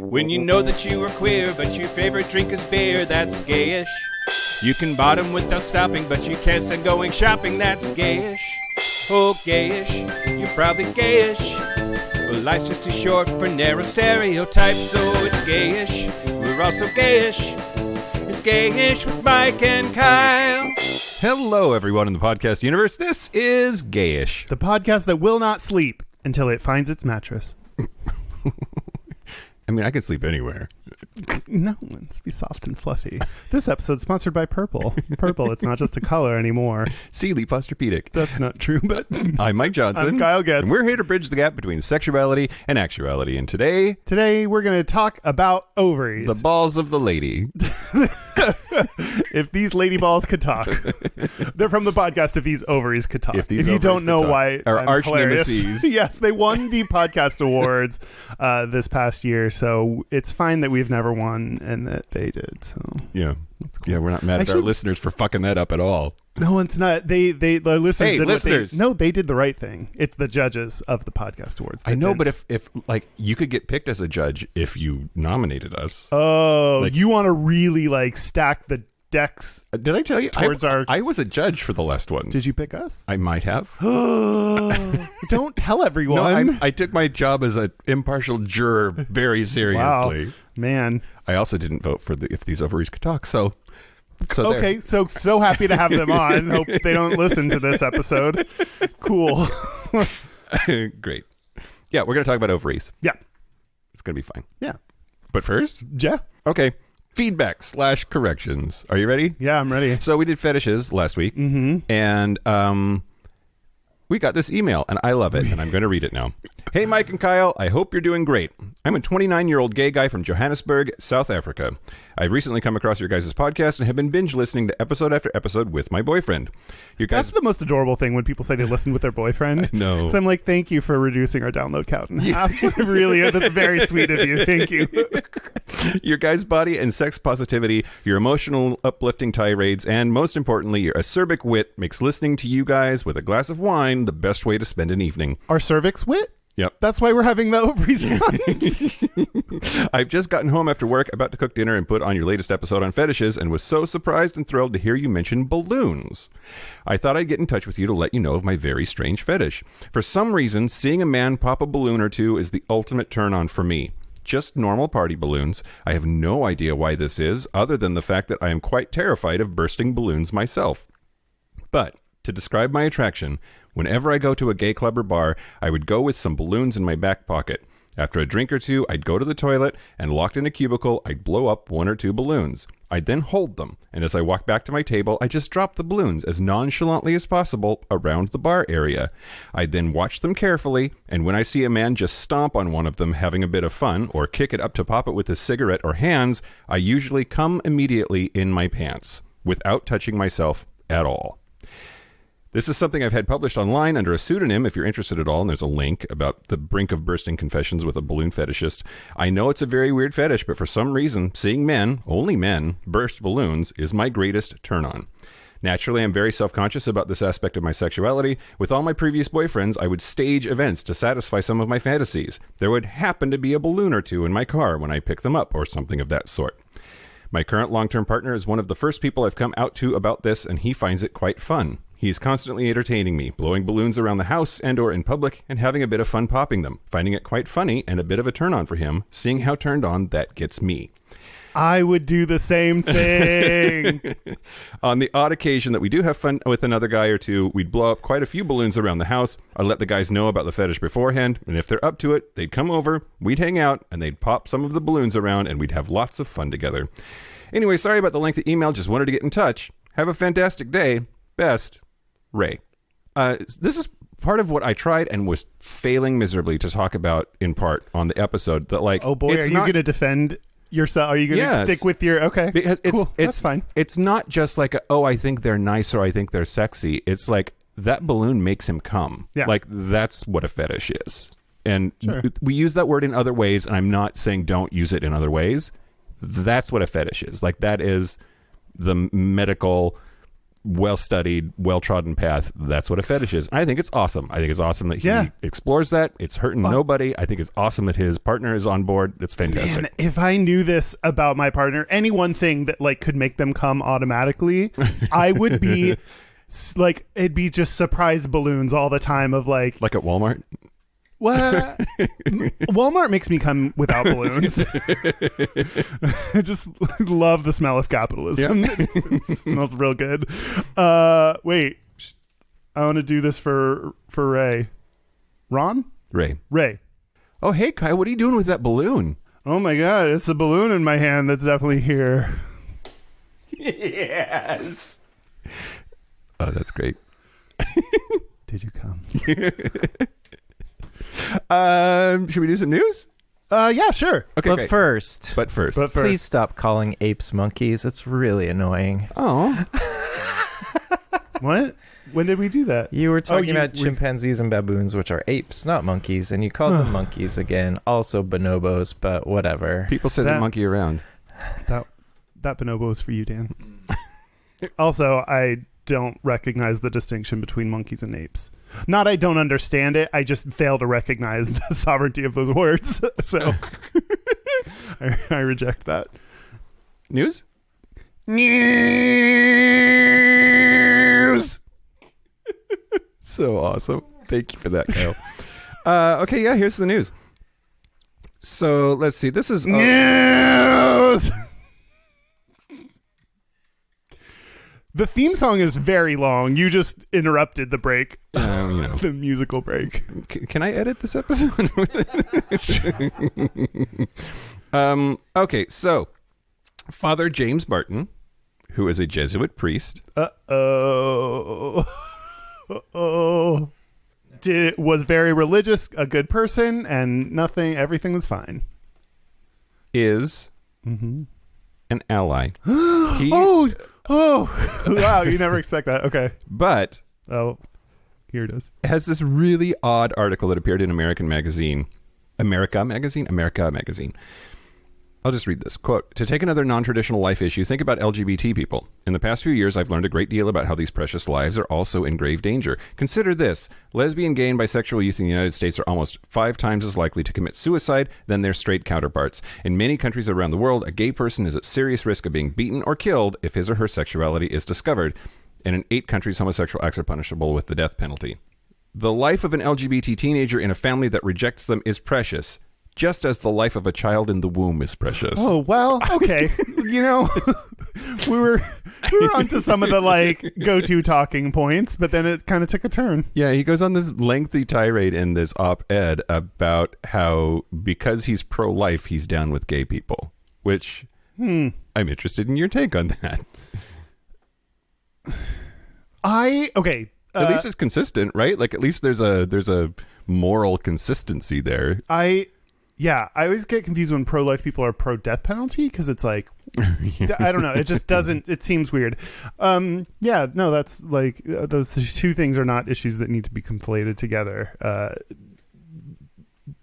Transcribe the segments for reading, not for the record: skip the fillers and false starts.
When you know that you are queer, but your favorite drink is beer, that's gayish. You can bottom without stopping, but you can't stand going shopping, that's gayish. Oh, gayish, you're probably gayish. Well, life's just too short for narrow stereotypes, so it's gayish. We're also gayish. It's Gayish with Mike and Kyle. Hello, everyone in the podcast universe. This is Gayish, the podcast that will not sleep until it finds its mattress. I mean, I can sleep anywhere. No, let's be soft and fluffy. This episode's sponsored by Purple. Purple, it's not just a color anymore. Sealy Posturpedic. That's not true, but... I'm Mike Johnson. I'm Kyle Getz. And we're here to bridge the gap between sexuality and actuality. And today we're going to talk about ovaries. The balls of the lady. If these lady balls could talk. They're from the podcast If These Ovaries Could Talk. If you don't know why our I'm arch hilarious. nemesis. Yes, they won the podcast awards this past year, so it's fine that we've never won and that they did. So yeah, that's cool. Yeah, we're not mad at our listeners for fucking that up at all. No, it's not. The listeners. Hey, did listeners! They did the right thing. It's the judges of the podcast awards. I know, but if like you could get picked as a judge if you nominated us. Oh, like, you want to really like stack the decks? Did I tell you? I was a judge for the last ones. Did you pick us? I might have. Don't tell everyone. No, I took my job as an impartial juror very seriously. Wow, man. I also didn't vote for If These Ovaries Could Talk, so okay, so happy to have them on. Hope they don't listen to this episode. Cool. Great. Yeah, we're going to talk about ovaries. Yeah. It's going to be fine. Yeah. But first? Yeah. Okay. Feedback/corrections. Are you ready? Yeah, I'm ready. So we did fetishes last week, and we got this email, and I love it, and I'm going to read it now. Hey, Mike and Kyle, I hope you're doing great. I'm a 29-year-old gay guy from Johannesburg, South Africa. I've recently come across your guys' podcast and have been binge listening to episode after episode with my boyfriend. That's the most adorable thing when people say they listen with their boyfriend. No. So I'm like, thank you for reducing our download count in half. Really, that's very sweet of you. Thank you. Your guys' body and sex positivity, your emotional, uplifting tirades, and most importantly, your acerbic wit makes listening to you guys with a glass of wine the best way to spend an evening. Our cervix wit? Yep. That's why we're having the ovaries on. I've just gotten home after work, about to cook dinner, and put on your latest episode on fetishes, and was so surprised and thrilled to hear you mention balloons. I thought I'd get in touch with you to let you know of my very strange fetish. For some reason, seeing a man pop a balloon or two is the ultimate turn-on for me. Just normal party balloons. I have no idea why this is, other than the fact that I am quite terrified of bursting balloons myself. But to describe my attraction, whenever I go to a gay club or bar, I would go with some balloons in my back pocket. After a drink or two, I'd go to the toilet, and locked in a cubicle, I'd blow up one or two balloons. I'd then hold them, and as I walk back to my table, I just drop the balloons as nonchalantly as possible around the bar area. I'd then watch them carefully, and when I see a man just stomp on one of them having a bit of fun, or kick it up to pop it with his cigarette or hands, I usually come immediately in my pants, without touching myself at all. This is something I've had published online under a pseudonym if you're interested at all, and there's a link about the brink of bursting confessions with a balloon fetishist. I know it's a very weird fetish, but for some reason, seeing men, only men, burst balloons is my greatest turn-on. Naturally, I'm very self-conscious about this aspect of my sexuality. With all my previous boyfriends, I would stage events to satisfy some of my fantasies. There would happen to be a balloon or two in my car when I pick them up, or something of that sort. My current long-term partner is one of the first people I've come out to about this, and he finds it quite fun. He's constantly entertaining me, blowing balloons around the house and or in public, and having a bit of fun popping them, finding it quite funny and a bit of a turn-on for him, seeing how turned on that gets me. I would do the same thing. On the odd occasion that we do have fun with another guy or two, we'd blow up quite a few balloons around the house. I'd let the guys know about the fetish beforehand, and if they're up to it, they'd come over, we'd hang out, and they'd pop some of the balloons around, and we'd have lots of fun together. Anyway, sorry about the lengthy email, just wanted to get in touch. Have a fantastic day. Best, Ray. This is part of what I tried and was failing miserably to talk about in part on the episode. That, like, oh boy, are you going to defend yourself? Are you going to stick with your... Okay, because cool. That's fine. It's not just like, I think they're nice or I think they're sexy. It's like, that balloon makes him come. Yeah. Like, that's what a fetish is. And we use that word in other ways, and I'm not saying don't use it in other ways. That's what a fetish is. Like, that is the medical well-studied, well-trodden path. That's what a fetish is. I think it's awesome. I think it's awesome that he explores that. It's hurting nobody. I think it's awesome that his partner is on board. It's fantastic. Man, if I knew this about my partner, any one thing that like could make them come automatically, I would be like, it'd be just surprise balloons all the time of like at Walmart. What? Walmart makes me come without balloons. I just love the smell of capitalism. Yep. It smells real good. Wait, I want to do this for Ray. Ron? Ray. Oh, hey, Kai, what are you doing with that balloon? Oh my God, it's a balloon in my hand that's definitely here. Yes. Oh, that's great. Did you come? Should we do some news? Yeah, sure. Okay, But great. first, Please stop calling apes monkeys. It's really annoying. Oh. What? When did we do that? You were talking about chimpanzees and baboons, which are apes, not monkeys, and you called them monkeys again. Also bonobos, but whatever. People say they monkey around. That bonobo is for you, Dan. Also, I don't recognize the distinction between monkeys and apes. Not I don't understand it, I just fail to recognize the sovereignty of those words. So I reject that. News. So awesome. Thank you for that, Kyle. Okay, yeah, here's the news. So let's see. This is news. The theme song is very long. You just interrupted the break. The musical break. Can I edit this episode? Okay, so Father James Martin, who is a Jesuit priest. Was very religious, a good person, and everything was fine. Is an ally. Oh, wow, you never expect that. Okay. But here it is. It has this really odd article that appeared in America Magazine. I'll just read this. Quote, "To take another non-traditional life issue, think about LGBT people. In the past few years, I've learned a great deal about how these precious lives are also in grave danger. Consider this. Lesbian, gay, and bisexual youth in the United States are almost 5 times as likely to commit suicide than their straight counterparts. In many countries around the world, a gay person is at serious risk of being beaten or killed if his or her sexuality is discovered. And in 8 countries, homosexual acts are punishable with the death penalty. The life of an LGBT teenager in a family that rejects them is precious, just as the life of a child in the womb is precious." Oh, well, okay. we were onto some of the go-to talking points, but then it kind of took a turn. Yeah, he goes on this lengthy tirade in this op-ed about how because he's pro-life, he's down with gay people, which I'm interested in your take on that. At least it's consistent, right? Like at least there's a moral consistency there. I always get confused when pro-life people are pro-death penalty because it's like, I don't know. It just doesn't, it seems weird. That's like, those two things are not issues that need to be conflated together.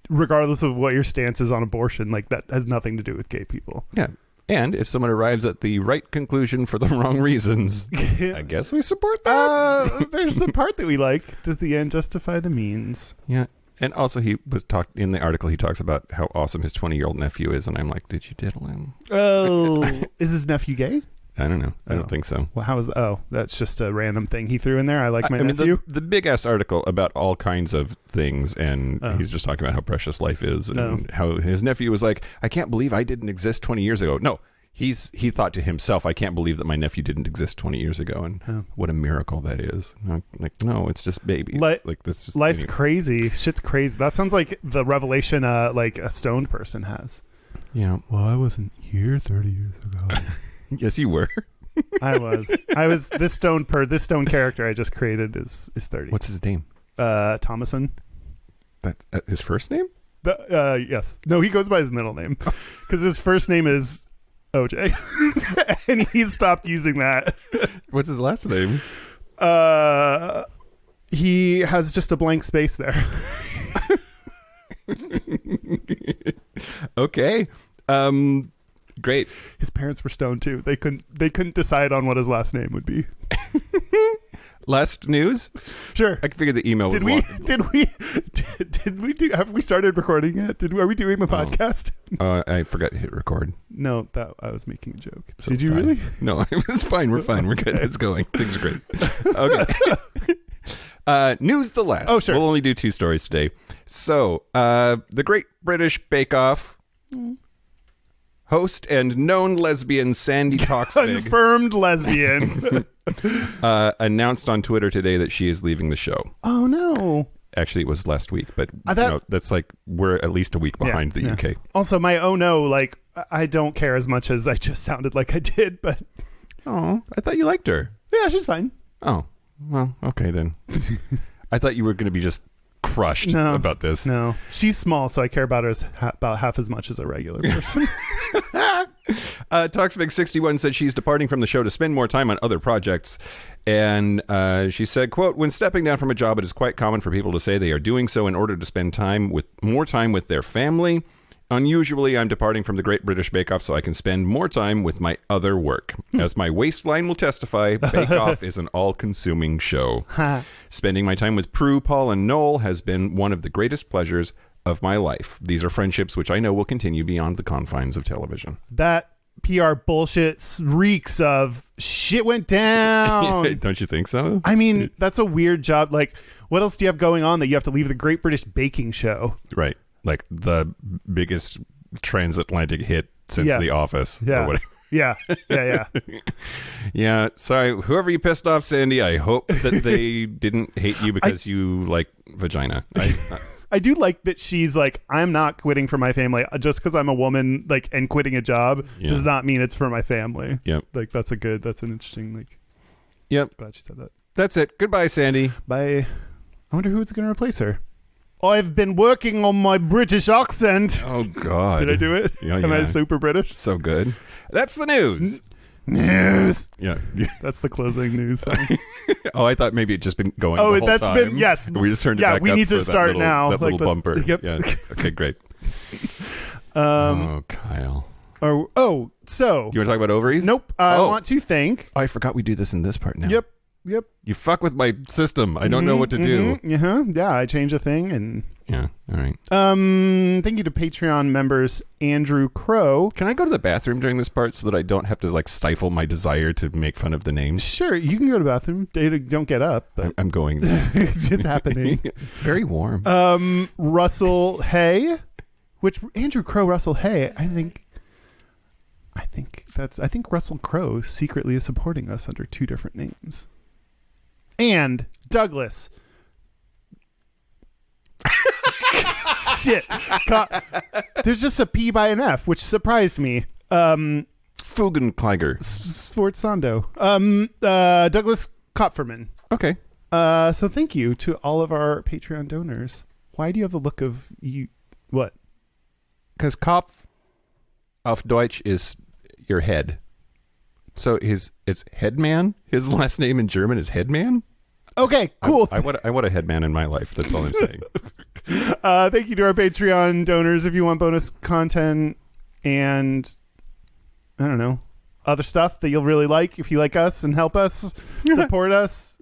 Regardless of what your stance is on abortion, like that has nothing to do with gay people. Yeah. And if someone arrives at the right conclusion for the wrong reasons, I guess we support that. There's a part that we like. Does the end justify the means? Yeah. And also he was in the article, he talks about how awesome his 20-year-old nephew is. And I'm like, did you diddle him? Oh, is his nephew gay? I don't know. I don't think so. Well, that's just a random thing he threw in there. I like my nephew. The big-ass article about all kinds of things, and he's just talking about how precious life is, and how his nephew was like, I can't believe I didn't exist 20 years ago. No, he thought to himself, I can't believe that my nephew didn't exist 20 years ago, and what a miracle that is. Like, no, it's just babies. That's just, life's crazy. Shit's crazy. That sounds like the revelation like a stoned person has. Yeah. Well, I wasn't here 30 years ago. Yes, you were. I was. This stone character I just created is 30. What's his name? Thomason. That's his first name? Yes. No, he goes by his middle name because his first name is OJ, and he stopped using that. What's his last name? He has just a blank space there. Okay. Great. His parents were stoned too. They couldn't decide on what his last name would be. Last news? Sure. I figured the email was long. Have we started recording yet? Are we doing the podcast? I forgot to hit record. No, that I was making a joke. So Did you sorry. really? No, it's fine. We're fine. We're good. It's going. Things are great. Okay. News the last. Oh, sure. We'll only do 2 stories today. So, the Great British Bake Off host and known lesbian Sandy Toksvig Confirmed lesbian. announced on Twitter today that she is leaving the show. Oh no. Actually, it was last week, but that- that's like we're at least a week behind the UK. Also, my oh no, like I don't care as much as I just sounded like I did, but Oh, I thought you liked her. yeah, she's fine. Oh, well, okay then. I thought you were going to be just crushed about this. No, she's small, so I care about her about half as much as a regular person. Toksvig61 said she's departing from the show to spend more time on other projects. And she said, quote, when stepping down from a job, it is quite common for people to say they are doing so in order to spend more time with their family. Unusually, I'm departing from the Great British Bake Off so I can spend more time with my other work. As my waistline will testify, Bake Off is an all-consuming show. Spending my time with Prue, Paul, and Noel has been one of the greatest pleasures of my life. These are friendships which I know will continue beyond the confines of television. That PR bullshit reeks of shit went down. Don't you think so? I mean, that's a weird job. Like, what else do you have going on that you have to leave the Great British Baking Show? Right. Like the biggest transatlantic hit since Yeah. The Office. Yeah. Or whatever. Yeah. Yeah. Sorry. Whoever you pissed off, Sandy, I hope that they didn't hate you because you like vagina. I do like that she's like, I'm not quitting for my family just because I'm a woman, like, and quitting a job does not mean it's for my family. Yep. Like, that's an interesting, like, Yep. glad she said that. That's it. Goodbye, Sandy. Bye. I wonder who's going to replace her. I've been working on my British accent. Oh, God. Did I do it? Yeah, Am I yeah. super British? So good. That's the news. News. Yeah. That's the closing news song. Oh, I thought maybe it'd just been going Oh, the whole that's time. been, yes. We just turned it Yeah, back we up need to for start that now. That Like, little let's- bumper. yep. Yeah. Okay, great. Um, Kyle. So. You want to talk about ovaries? Nope. I want to thank. Oh, I forgot we do this in this part now. Yep. You fuck with my system. I don't know what to do. Yeah, I changed a thing and. Yeah. All right. Thank you to Patreon members Andrew Crow. Can I go to the bathroom during this part so that I don't have to like stifle my desire to make fun of the names? Sure, you can go to the bathroom. Don't get up, but I'm going. it's happening. It's very warm. Russell Hay, which Andrew Crow, Russell Hay. I think Russell Crowe secretly is supporting us under 2 different names. And Douglas. Shit. There's just a P by an F, which surprised me. Fugenkleiger. Sforzando. Douglas Kopferman. Okay. So thank you to all of our Patreon donors. Why do you have the look of you? What? Because Kopf auf Deutsch is your head. So it's Headman. His last name in German is Headman. Okay, cool. I want a headman in my life. That's all I'm saying. Thank you to our Patreon donors. If you want bonus content and I don't know, other stuff that you'll really like, if you like us and help us, support us.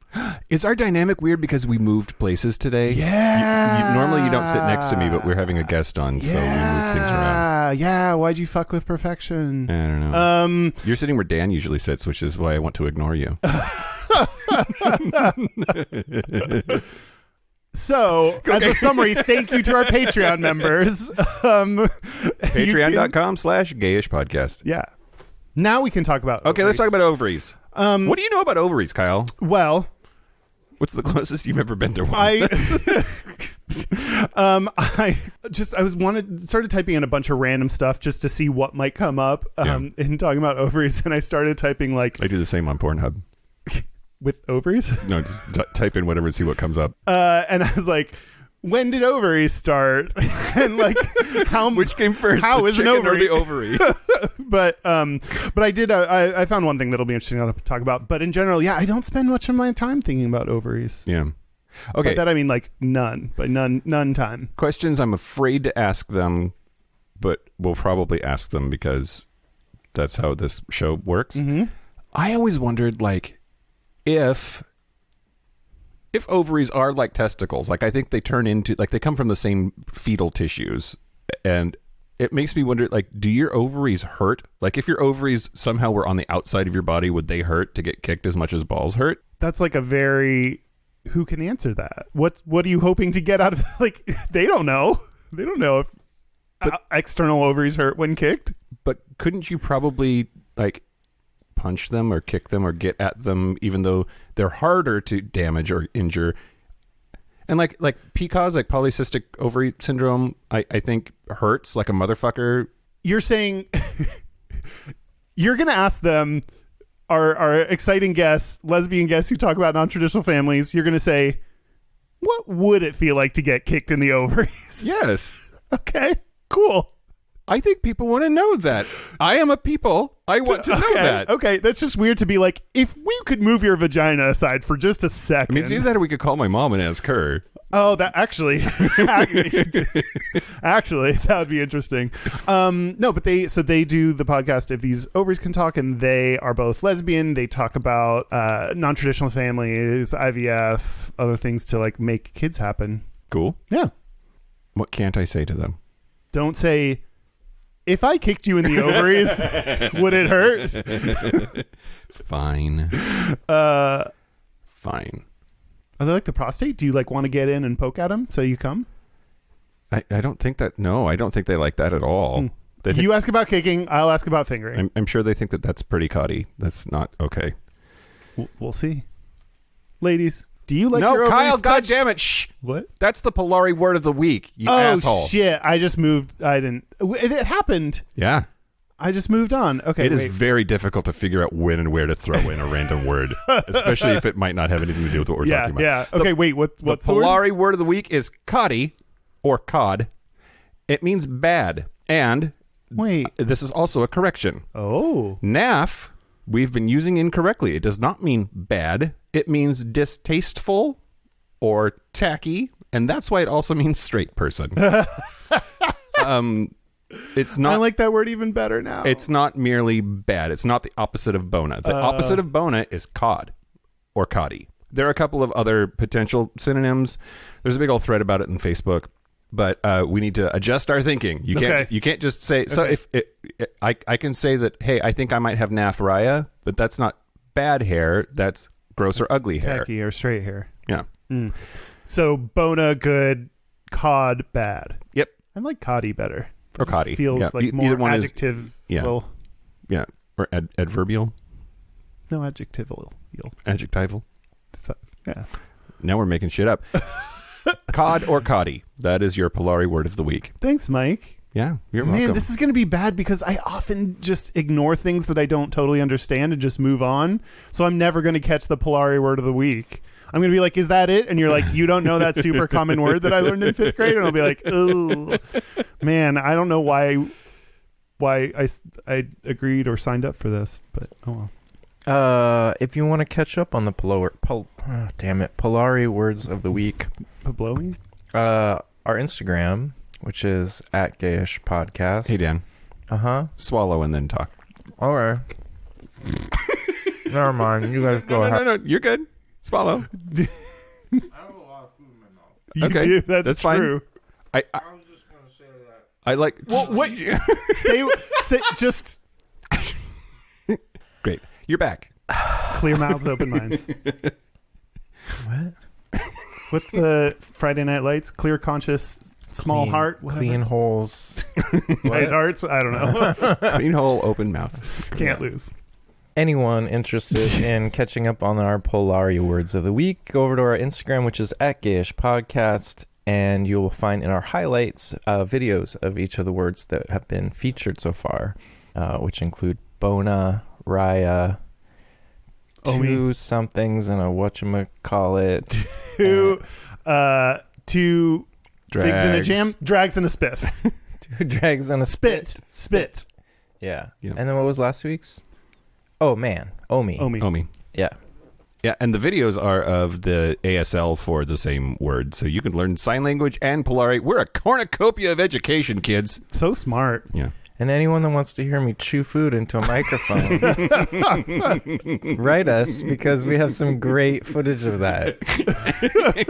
Is our dynamic weird because we moved places today? Yeah. Normally you don't sit next to me, but we're having a guest on, so we move things around. Yeah. Why'd you fuck with perfection? I don't know. You're sitting where Dan usually sits, which is why I want to ignore you. So, as a summary, thank you to our Patreon members. Patreon.com/Gayish podcast. Yeah. Now we can talk about Okay, let's talk about ovaries. Um, What do you know about ovaries, Kyle? Well, What's the closest you've ever been to one? I started typing in a bunch of random stuff just to see what might come up in talking about ovaries, and I started typing like I do the same on Pornhub. with ovaries. No, just type in whatever and see what comes up. And I was like, when did ovaries start? And like Which came first? How the is an chicken or ovary? the ovary? But I did. I found one thing that'll be interesting to talk about. But in general, yeah, I don't spend much of my time thinking about ovaries. Yeah. Okay. By that I mean like none, but none time. Questions I'm afraid to ask them, but we'll probably ask them because that's how this show works. Mm-hmm. I always wondered, like, if ovaries are like testicles, like I think they turn into, like they come from the same fetal tissues, and it makes me wonder, like, do your ovaries hurt? Like, if your ovaries somehow were on the outside of your body, would they hurt to get kicked as much as balls hurt? That's like a very... Who can answer that? What are you hoping to get out of... Like, they don't know. They don't know if external ovaries hurt when kicked. But couldn't you probably, like, punch them or kick them or get at them, even though they're harder to damage or injure? And like PCOS, like polycystic ovary syndrome, I think hurts like a motherfucker. You're saying you're going to ask them, our exciting guests, lesbian guests who talk about non-traditional families, you're going to say, what would it feel like to get kicked in the ovaries? Yes. Okay, cool. I think people want to know that. I am a people. I want to know that. Okay, that's just weird to be like, if we could move your vagina aside for just a second. I mean, it's either that or we could call my mom and ask her. Oh, that actually, that would be interesting. No, but they do the podcast If These Ovaries Can Talk, and they are both lesbian. They talk about non-traditional families, IVF, other things to like make kids happen. Cool. Yeah. What can't I say to them? Don't say, if I kicked you in the ovaries, would it hurt? Fine. Fine. Are they like the prostate? Do you like want to get in and poke at them so you come? I don't think that. No, I don't think they like that at all. You ask about kicking, I'll ask about fingering. I'm sure they think that that's pretty coddy. That's not okay. We'll see. Ladies, do you like no, your Kyle, ovaries touched? God damn it. Shh. What? That's the Polari word of the week, you asshole. Oh, shit. I just moved. I didn't. It happened. Yeah. I just moved on. Okay, It is very difficult to figure out when and where to throw in a random word, especially if it might not have anything to do with what we're talking about. Yeah. Okay, wait. What's the the word? Polari word of the week is coddy, or cod. It means bad, and Wait. this is also a correction. Oh. Naff, we've been using incorrectly. It does not mean bad. It means distasteful or tacky, and that's why it also means straight person. It's not. I like that word even better now. It's not merely bad. It's not the opposite of bona. The opposite of bona is cod or coddy. There are a couple of other potential synonyms. There's a big old thread about it in Facebook, but we need to adjust our thinking. You can't just say. So if I can say that, hey, I think I might have naphraya, but that's not bad hair. That's gross or ugly hair. tacky or straight hair. Yeah. So bona good, cod bad. Yep. I like coddy better. Or coddy. Feels Yeah. like more Either one adjective. Yeah. Yeah. Or adverbial. No adjectival. Adjectival. Yeah. Now we're making shit up. Cod or coddy. That is your Polari word of the week. Thanks, Mike. Yeah, you're Man, welcome. this is going to be bad because I often just ignore things that I don't totally understand and just move on. So I'm never going to catch the Polari word of the week. I'm going to be like, is that it? And you're like, you don't know that super common word that I learned in 5th grade? And I'll be like, oh, man, I don't know why I agreed or signed up for this, but oh well. If you want to catch up on the Polari words of the week, Blowing? our Instagram, which is at Gayish Podcast. Hey, Dan. Swallow and then talk. All right. Never mind. You guys go ahead. No. You're good. Swallow. I have a lot of food in my mouth. You Okay, do. that's fine. true. I was just going to say that. I like. Well, what? say just Great. You're back. clear mouths, open minds. What? What's the Friday Night Lights? Clear conscious, small heart, whatever. Clean holes. Tight hearts. I don't know. Clean hole, open mouth. Can't lose. Anyone interested in catching up on our Polari words of the week, go over to our Instagram, which is at Gayish Podcast, and you will find in our highlights videos of each of the words that have been featured so far, which include bona, raya, two somethings and a whatchamacallit. Two figs in a jam, drags in a spiff. Two drags and a Spit. Yeah. Yeah. And then what was last week's? Oh, man. Omi. Yeah. Yeah, and the videos are of the ASL for the same word, so you can learn sign language and Polari. We're a cornucopia of education, kids. So smart. Yeah. And anyone that wants to hear me chew food into a microphone, write us, because we have some great footage of that.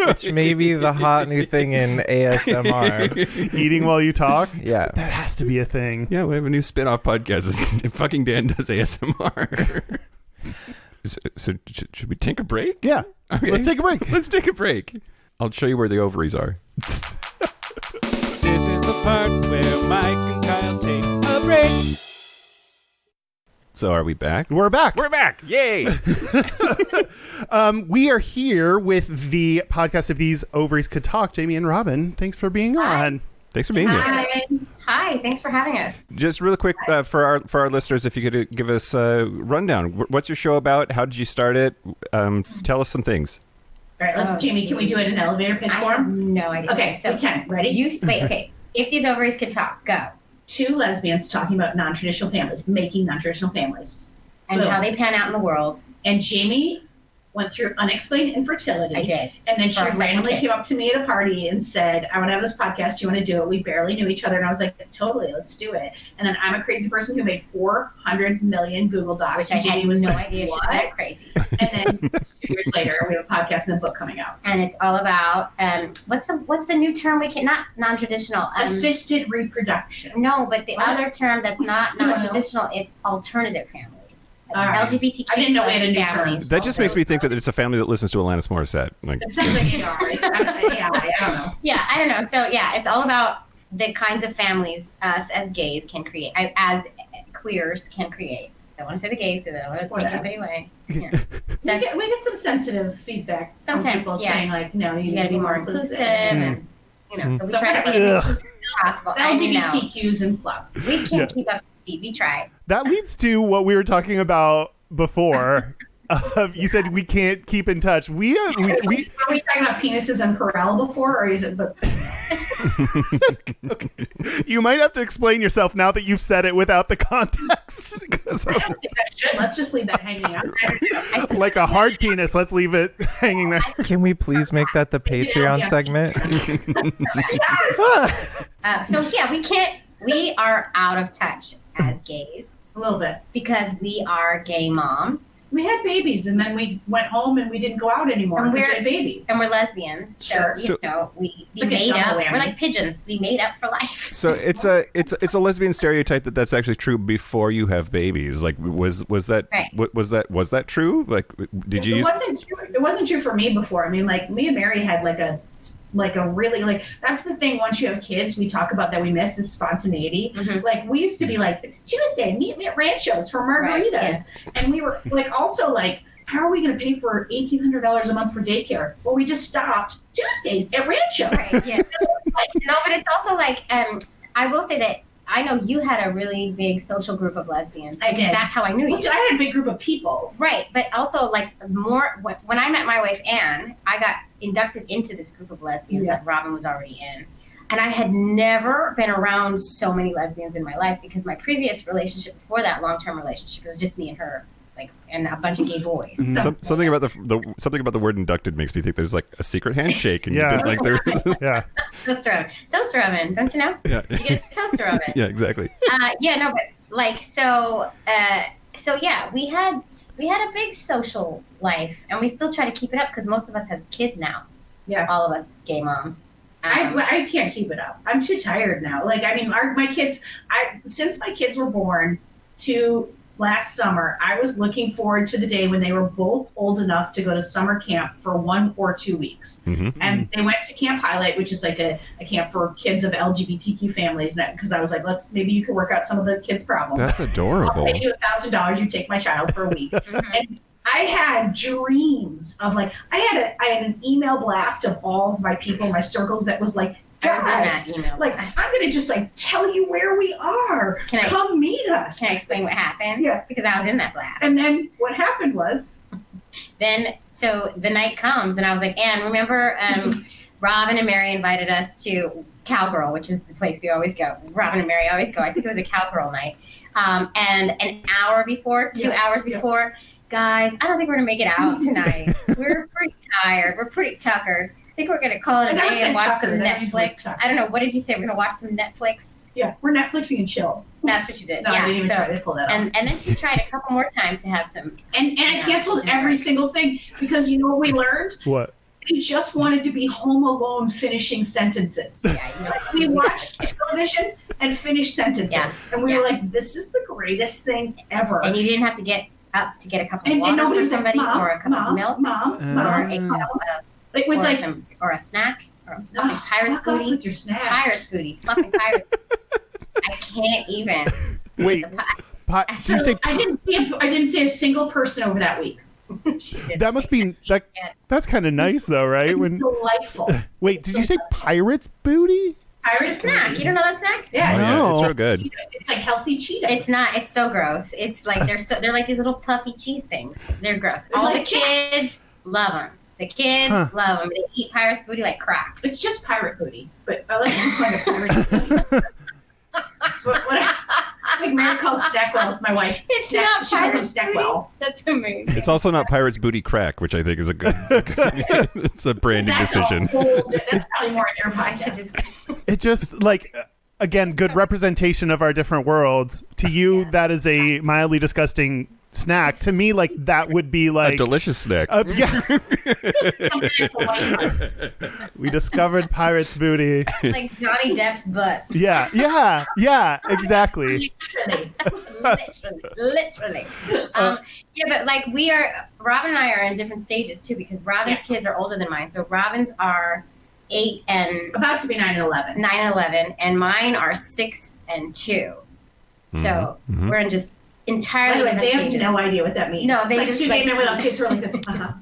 Which may be the hot new thing in ASMR. Eating while you talk? Yeah. That has to be a thing. Yeah, we have a new spin-off podcast. Fucking Dan does ASMR. So should we take a break? Yeah. Okay. Let's take a break. Let's take a break. I'll show you where the ovaries are. This is the part where Mike and Kyle take a break. So are we back? We're back. We're back. Yay. We are here with the podcast of These Ovaries Could Talk. Jaimie and Robin, thanks for being on. Thanks for being here. Hi, thanks for having us. Just really quick for our listeners, if you could give us a rundown. What's your show about? How did you start it? Tell us some things. All right, Jaimie, can we do it in elevator pitch form? I have no idea. Okay, so we can. Ready? Okay. If These Ovaries Could Talk, go. Two lesbians talking about non-traditional families, making non-traditional families. And how they pan out in the world. And Jaimie went through unexplained infertility. I did. And then she randomly came up to me at a party and said, I want to have this podcast. Do you want to do it? We barely knew each other. And I was like, totally, let's do it. And then I'm a crazy person who made 400 million Google Docs. Which I had no idea she was that crazy. And then 2 years later, we have a podcast and a book coming out. And it's all about, what's the new term we can, not non-traditional. Assisted reproduction. No, but the other term that's not non-traditional, it's alternative families. Right. LGBTQ. I didn't know we had a new term. That just makes me think that it's a family that listens to Alanis Morissette. Like, it sounds like I don't know. Yeah, I don't know. So yeah, it's all about the kinds of families us as gays can create, as queers can create. I don't want to say the gays because I don't want to take anybody away. Yeah. we get some sensitive feedback sometimes, from people saying like, no, you got to be more inclusive, and so we try to be as inclusive as possible. LGBTQs and plus. We can't keep up to speed. We try. That leads to what we were talking about before. You said we can't keep in touch. Were we talking about penises and Perel before, or is it? Okay. You might have to explain yourself now that you've said it without the context. I don't think that should. Let's just leave that hanging out. Like a hard penis. Let's leave it hanging there. Can we please make that the Patreon segment? So yeah, we can't. We are out of touch as gays. A little bit. Because we are gay moms. We had babies, and then we went home, and we didn't go out anymore because we had babies. And we're lesbians. Sure. So we made up. We're like pigeons. We made up for life. So it's a lesbian stereotype that's actually true before you have babies. Like was that right. was that true? Like did you? It wasn't true for me before. I mean, like me and Mary had like a really that's the thing. Once you have kids, we talk about that we miss is spontaneity. Mm-hmm. Like we used to be like, it's Tuesday, meet me at Ranchos for margaritas. Right, yeah. And we were like, also like, how are we going to pay for $1,800 a month for daycare? Well, we just stopped Tuesdays at Ranchos. Right, yeah. No, but it's also like, I will say that I know you had a really big social group of lesbians. I did. That's how I knew you. I had a big group of people. Right. But also, like, more, when I met my wife, Anne, I got inducted into this group of lesbians that Robin was already in. And I had never been around so many lesbians in my life because my previous relationship before that long-term relationship, it was just me and her. Like, and a bunch of gay boys. Mm-hmm. Something about the word inducted makes me think there's like a secret handshake, and you did like there. Toaster oven, don't you know? Yeah, you get a toaster oven. Yeah, exactly. But like so yeah, we had a big social life, and we still try to keep it up because most of us have kids now. Yeah, all of us gay moms. I can't keep it up. I'm too tired now. Like, I mean, my kids. Since my kids were born to last summer, I was looking forward to the day when they were both old enough to go to summer camp for 1 or 2 weeks. Mm-hmm. And they went to Camp Highlight, which is like a camp for kids of LGBTQ families. Because I was like, maybe you could work out some of the kids' problems. That's adorable. I'll pay you $1,000. You take my child for a week. And I had dreams of like, I had an email blast of all of my people, my circles that was like, guys, like, I'm going to just like tell you where we are. Come meet us. Can I explain what happened? Yeah. Because I was in that blast. And then what happened was, so the night comes and I was like, Anne, remember Robin and Mary invited us to Cowgirl, which is the place we always go. Robin and Mary always go. I think it was a Cowgirl night. And an hour before, 2 hours before, guys, I don't think we're going to make it out tonight. We're pretty tired. We're pretty tuckered. I think we're going to call it a day and watch some Netflix. I don't know. What did you say? We're going to watch some Netflix? Yeah, we're Netflixing and chill. That's what you did. No, I yeah. didn't even So try to pull that off. and then she tried a couple more times to have some. And I canceled every single thing because you know what we learned? What? We just wanted to be home alone finishing sentences. Yeah, We watched television and finished sentences. Yes. And we were like, this is the greatest thing ever. And you didn't have to get up to get a cup of And water nobody from was somebody like, Mom, or a cup of milk Mom. or a cup of It was or, like, or a snack or a fucking pirate's fuck off booty. with your snacks. Pirate's booty. Fucking pirate. I can't even. Wait. Did you say I didn't see a single person over that week. She did. that must be that? That's kind of nice though, right? It was When delightful. wait, did you say pirate's booty? Pirate's Snack. booty. You don't know that snack? Yeah. Oh, yeah, it's No. real good. It's like healthy Cheetos. It's not. It's so gross. It's like they're like these little puffy cheese things. They're gross. They're All like the kids love them. The kids love them. They eat pirate's booty like crap. It's just pirate booty, but I like to call it pirate's booty. It's like Mary calls Stackwell's my wife. It's Stack- not she calls him pirate's Stackwell. booty. That's amazing. It's also not Pirate's Booty Crack, which I think is a good. It's a branding That's decision. That's probably more in your I should podcast. just. It just like again, good representation of our different worlds. To you, that is a mildly disgusting snack. To me, like that would be A like delicious snack. yeah. We discovered pirate's booty. Like Johnny Depp's butt. Yeah, exactly. Literally. Yeah, but like Robin and I are in different stages too because Robin's kids are older than mine. So Robin's are 8 and About to be 9 and 11. 9 and 11, and mine are 6 and 2. So we're in just By entirely the way, different they have stages. no idea what that means. No, It's they like just, two like- gay men without kids who are like this.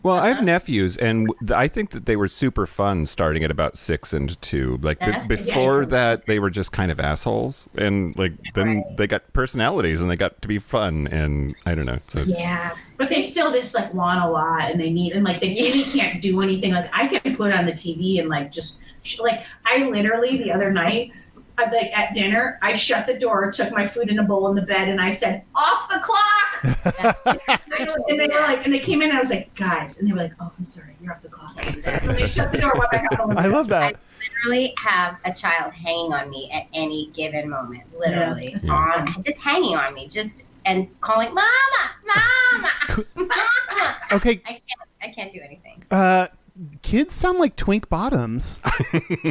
Well, I have nephews, and I think that they were super fun starting at about 6 and 2. Like Yeah. before that, they were just kind of assholes, and like then they got personalities, and they got to be fun, and I don't know. So. Yeah. But they still just like want a lot, and they need, and like the TV can't do anything. Like I can put it on the TV and like just like I literally the other night. Like at dinner, I shut the door, took my food in a bowl in the bed, and I said, "Off the clock!" and they were like, and they came in, and I was like, "Guys," and they were like, "Oh, I'm sorry, you're off the clock." And they shut the door, went back out. I love that. I literally have a child hanging on me at any given moment. Literally, Yeah. just hanging on me, and calling, "Mama, Mama, Mama." Okay, I can't do anything. kids sound like twink bottoms.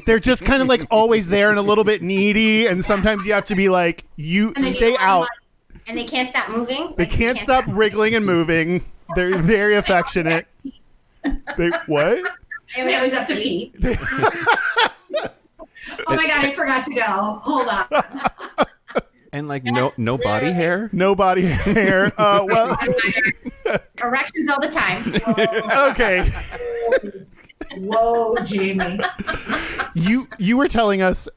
They're just kind of like always there and a little bit needy, and sometimes you have to be like, you And they stay need a lot of out. money. And they can't stop moving. They can't stop wriggling and moving. They're very affectionate. They what? They always have to pee. Oh my god, I forgot to go. Hold on. And like no body hair. No body hair. Well, Erections all the time. okay. Whoa, Jamie. You were telling us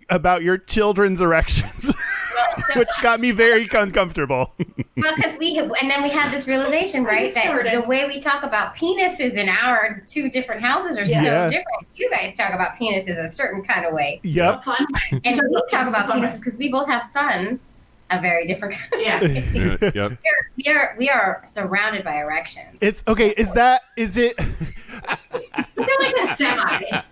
about your children's erections, which got me very uncomfortable. Well, because and then we had this realization, right? That Sorta. the way we talk about penises in our two different houses are Yeah. so different. You guys talk about penises a certain kind of way, Yep. Fun. and we talk about Fun. penises because we both have sons, a very different kind Yeah. of way. Yep. We are surrounded by erections. It's okay. Is it? They're like a semi.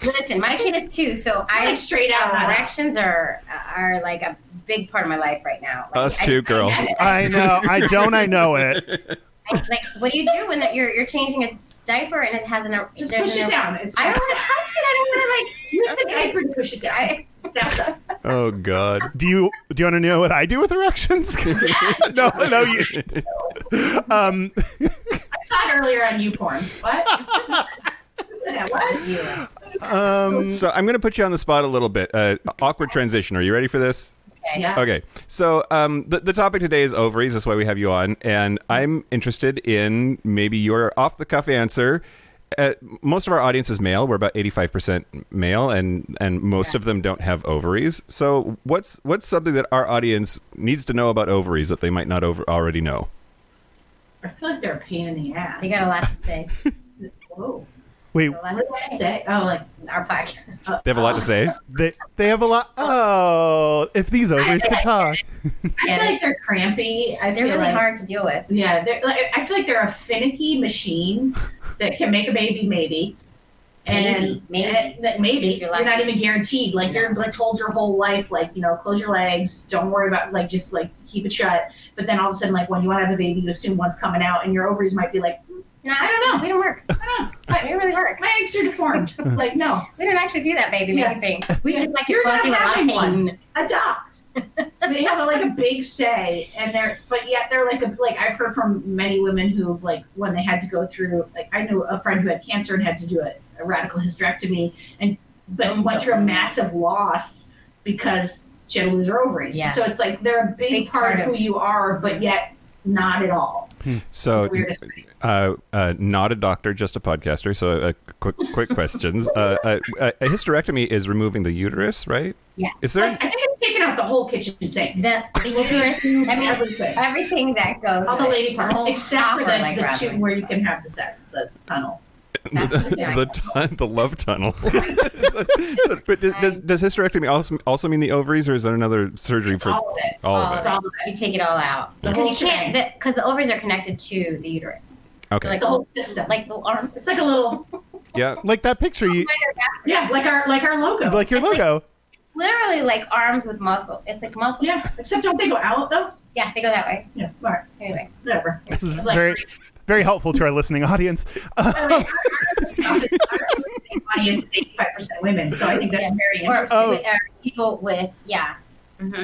Listen, my kid is 2, so Like straight out. erections are like a big part of my life right now. Like, Us too, girl. I know. I know it. Like, what do you do when you're changing a diaper and it has an? Just there's push it down. It's I don't want to touch it. I don't want use the diaper to push it down. Snaps up. Oh God. Do you want to know what I do with erections? No. You. I saw it earlier on YouPorn. What? What? to. So I'm going to put you on the spot a little bit. Awkward transition. Are you ready for this? Okay. Yeah. Okay. So the topic today is ovaries. That's why we have you on. And I'm interested in maybe your off-the-cuff answer. Most of our audience is male. We're about 85% male, and most of them don't have ovaries. So what's something that our audience needs to know about ovaries that they might not already know? I feel like they're a pain in the ass. You got a lot to say. Whoa. Wait, A lot What to did I say? Oh, like Our podcast. They have a lot to say. they have a lot. Oh, if these ovaries could talk. I feel like they're crampy. They're feel really like, hard to deal with. Yeah, I feel like they're a finicky machine that can make a baby, maybe, And maybe If you're you're not lucky. even guaranteed. Like you're like told your whole life, like, you know, close your legs, don't worry about like just like keep it shut. But then all of a sudden, like when you want to have a baby, you assume one's coming out, and your ovaries might be like, No, I don't know. We don't work. I don't know. We really work. My eggs are deformed. Like no, We don't actually do that baby making thing. We just like to you're cause not you a lot of having pain. one. Adopt. They have like a big say, and but yet they're like I've heard from many women who like when they had to go through, like I knew a friend who had cancer and had to do a radical hysterectomy, but went through a massive loss because she had to lose her ovaries. Yeah. So it's like they're a big part of who you are, but yet not at all. So, Weirdest. not a doctor, just a podcaster. So, quick questions. A hysterectomy is removing the uterus, right? Yeah. Is there? I think it's taking out the whole kitchen sink. The uterus, Everything. everything that goes. All the with lady it, parts, whole except for copper, like, the rather. tube where you can have the sex, the tunnel. The love tunnel. But does hysterectomy also mean the ovaries, or is there another surgery for All of it. all of It's it? all of it. You take it all out The because whole you can't. Because the ovaries are connected to the uterus, Okay. like The whole system. like the arms. It's like a little, Yeah. Like that picture, you yeah, like our logo. like your It's like- logo. Literally like arms with muscle. It's like muscle. Yeah, except don't they go out though? Yeah, they go that way. Yeah, all right, Anyway, whatever. This is Like, very, very helpful to our listening audience. our audience is 85% women, so I think that's very or, interesting. people with Mm-hmm.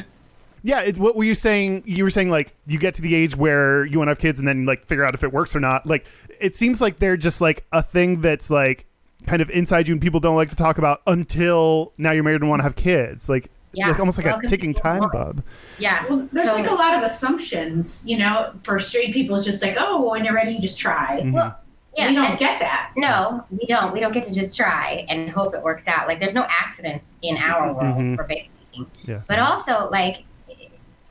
Yeah, what were you saying? You were saying like you get to the age where you want to have kids and then like figure out if it works or not. Like it seems like they're just like a thing that's like kind of inside you and people don't like to talk about until now you're married and want to have kids. Like almost like Well, a 'cause ticking people time want- bomb. Yeah. Well, there's So- like a lot of assumptions, you know, for straight people. It's just like, oh, well, when you're ready, you just try. Mhm. Well, yeah. We don't and- get that. No, we don't. We don't get to just try and hope it works out. Like, there's no accidents in our world Mhm. for baby making. Yeah. But also, like,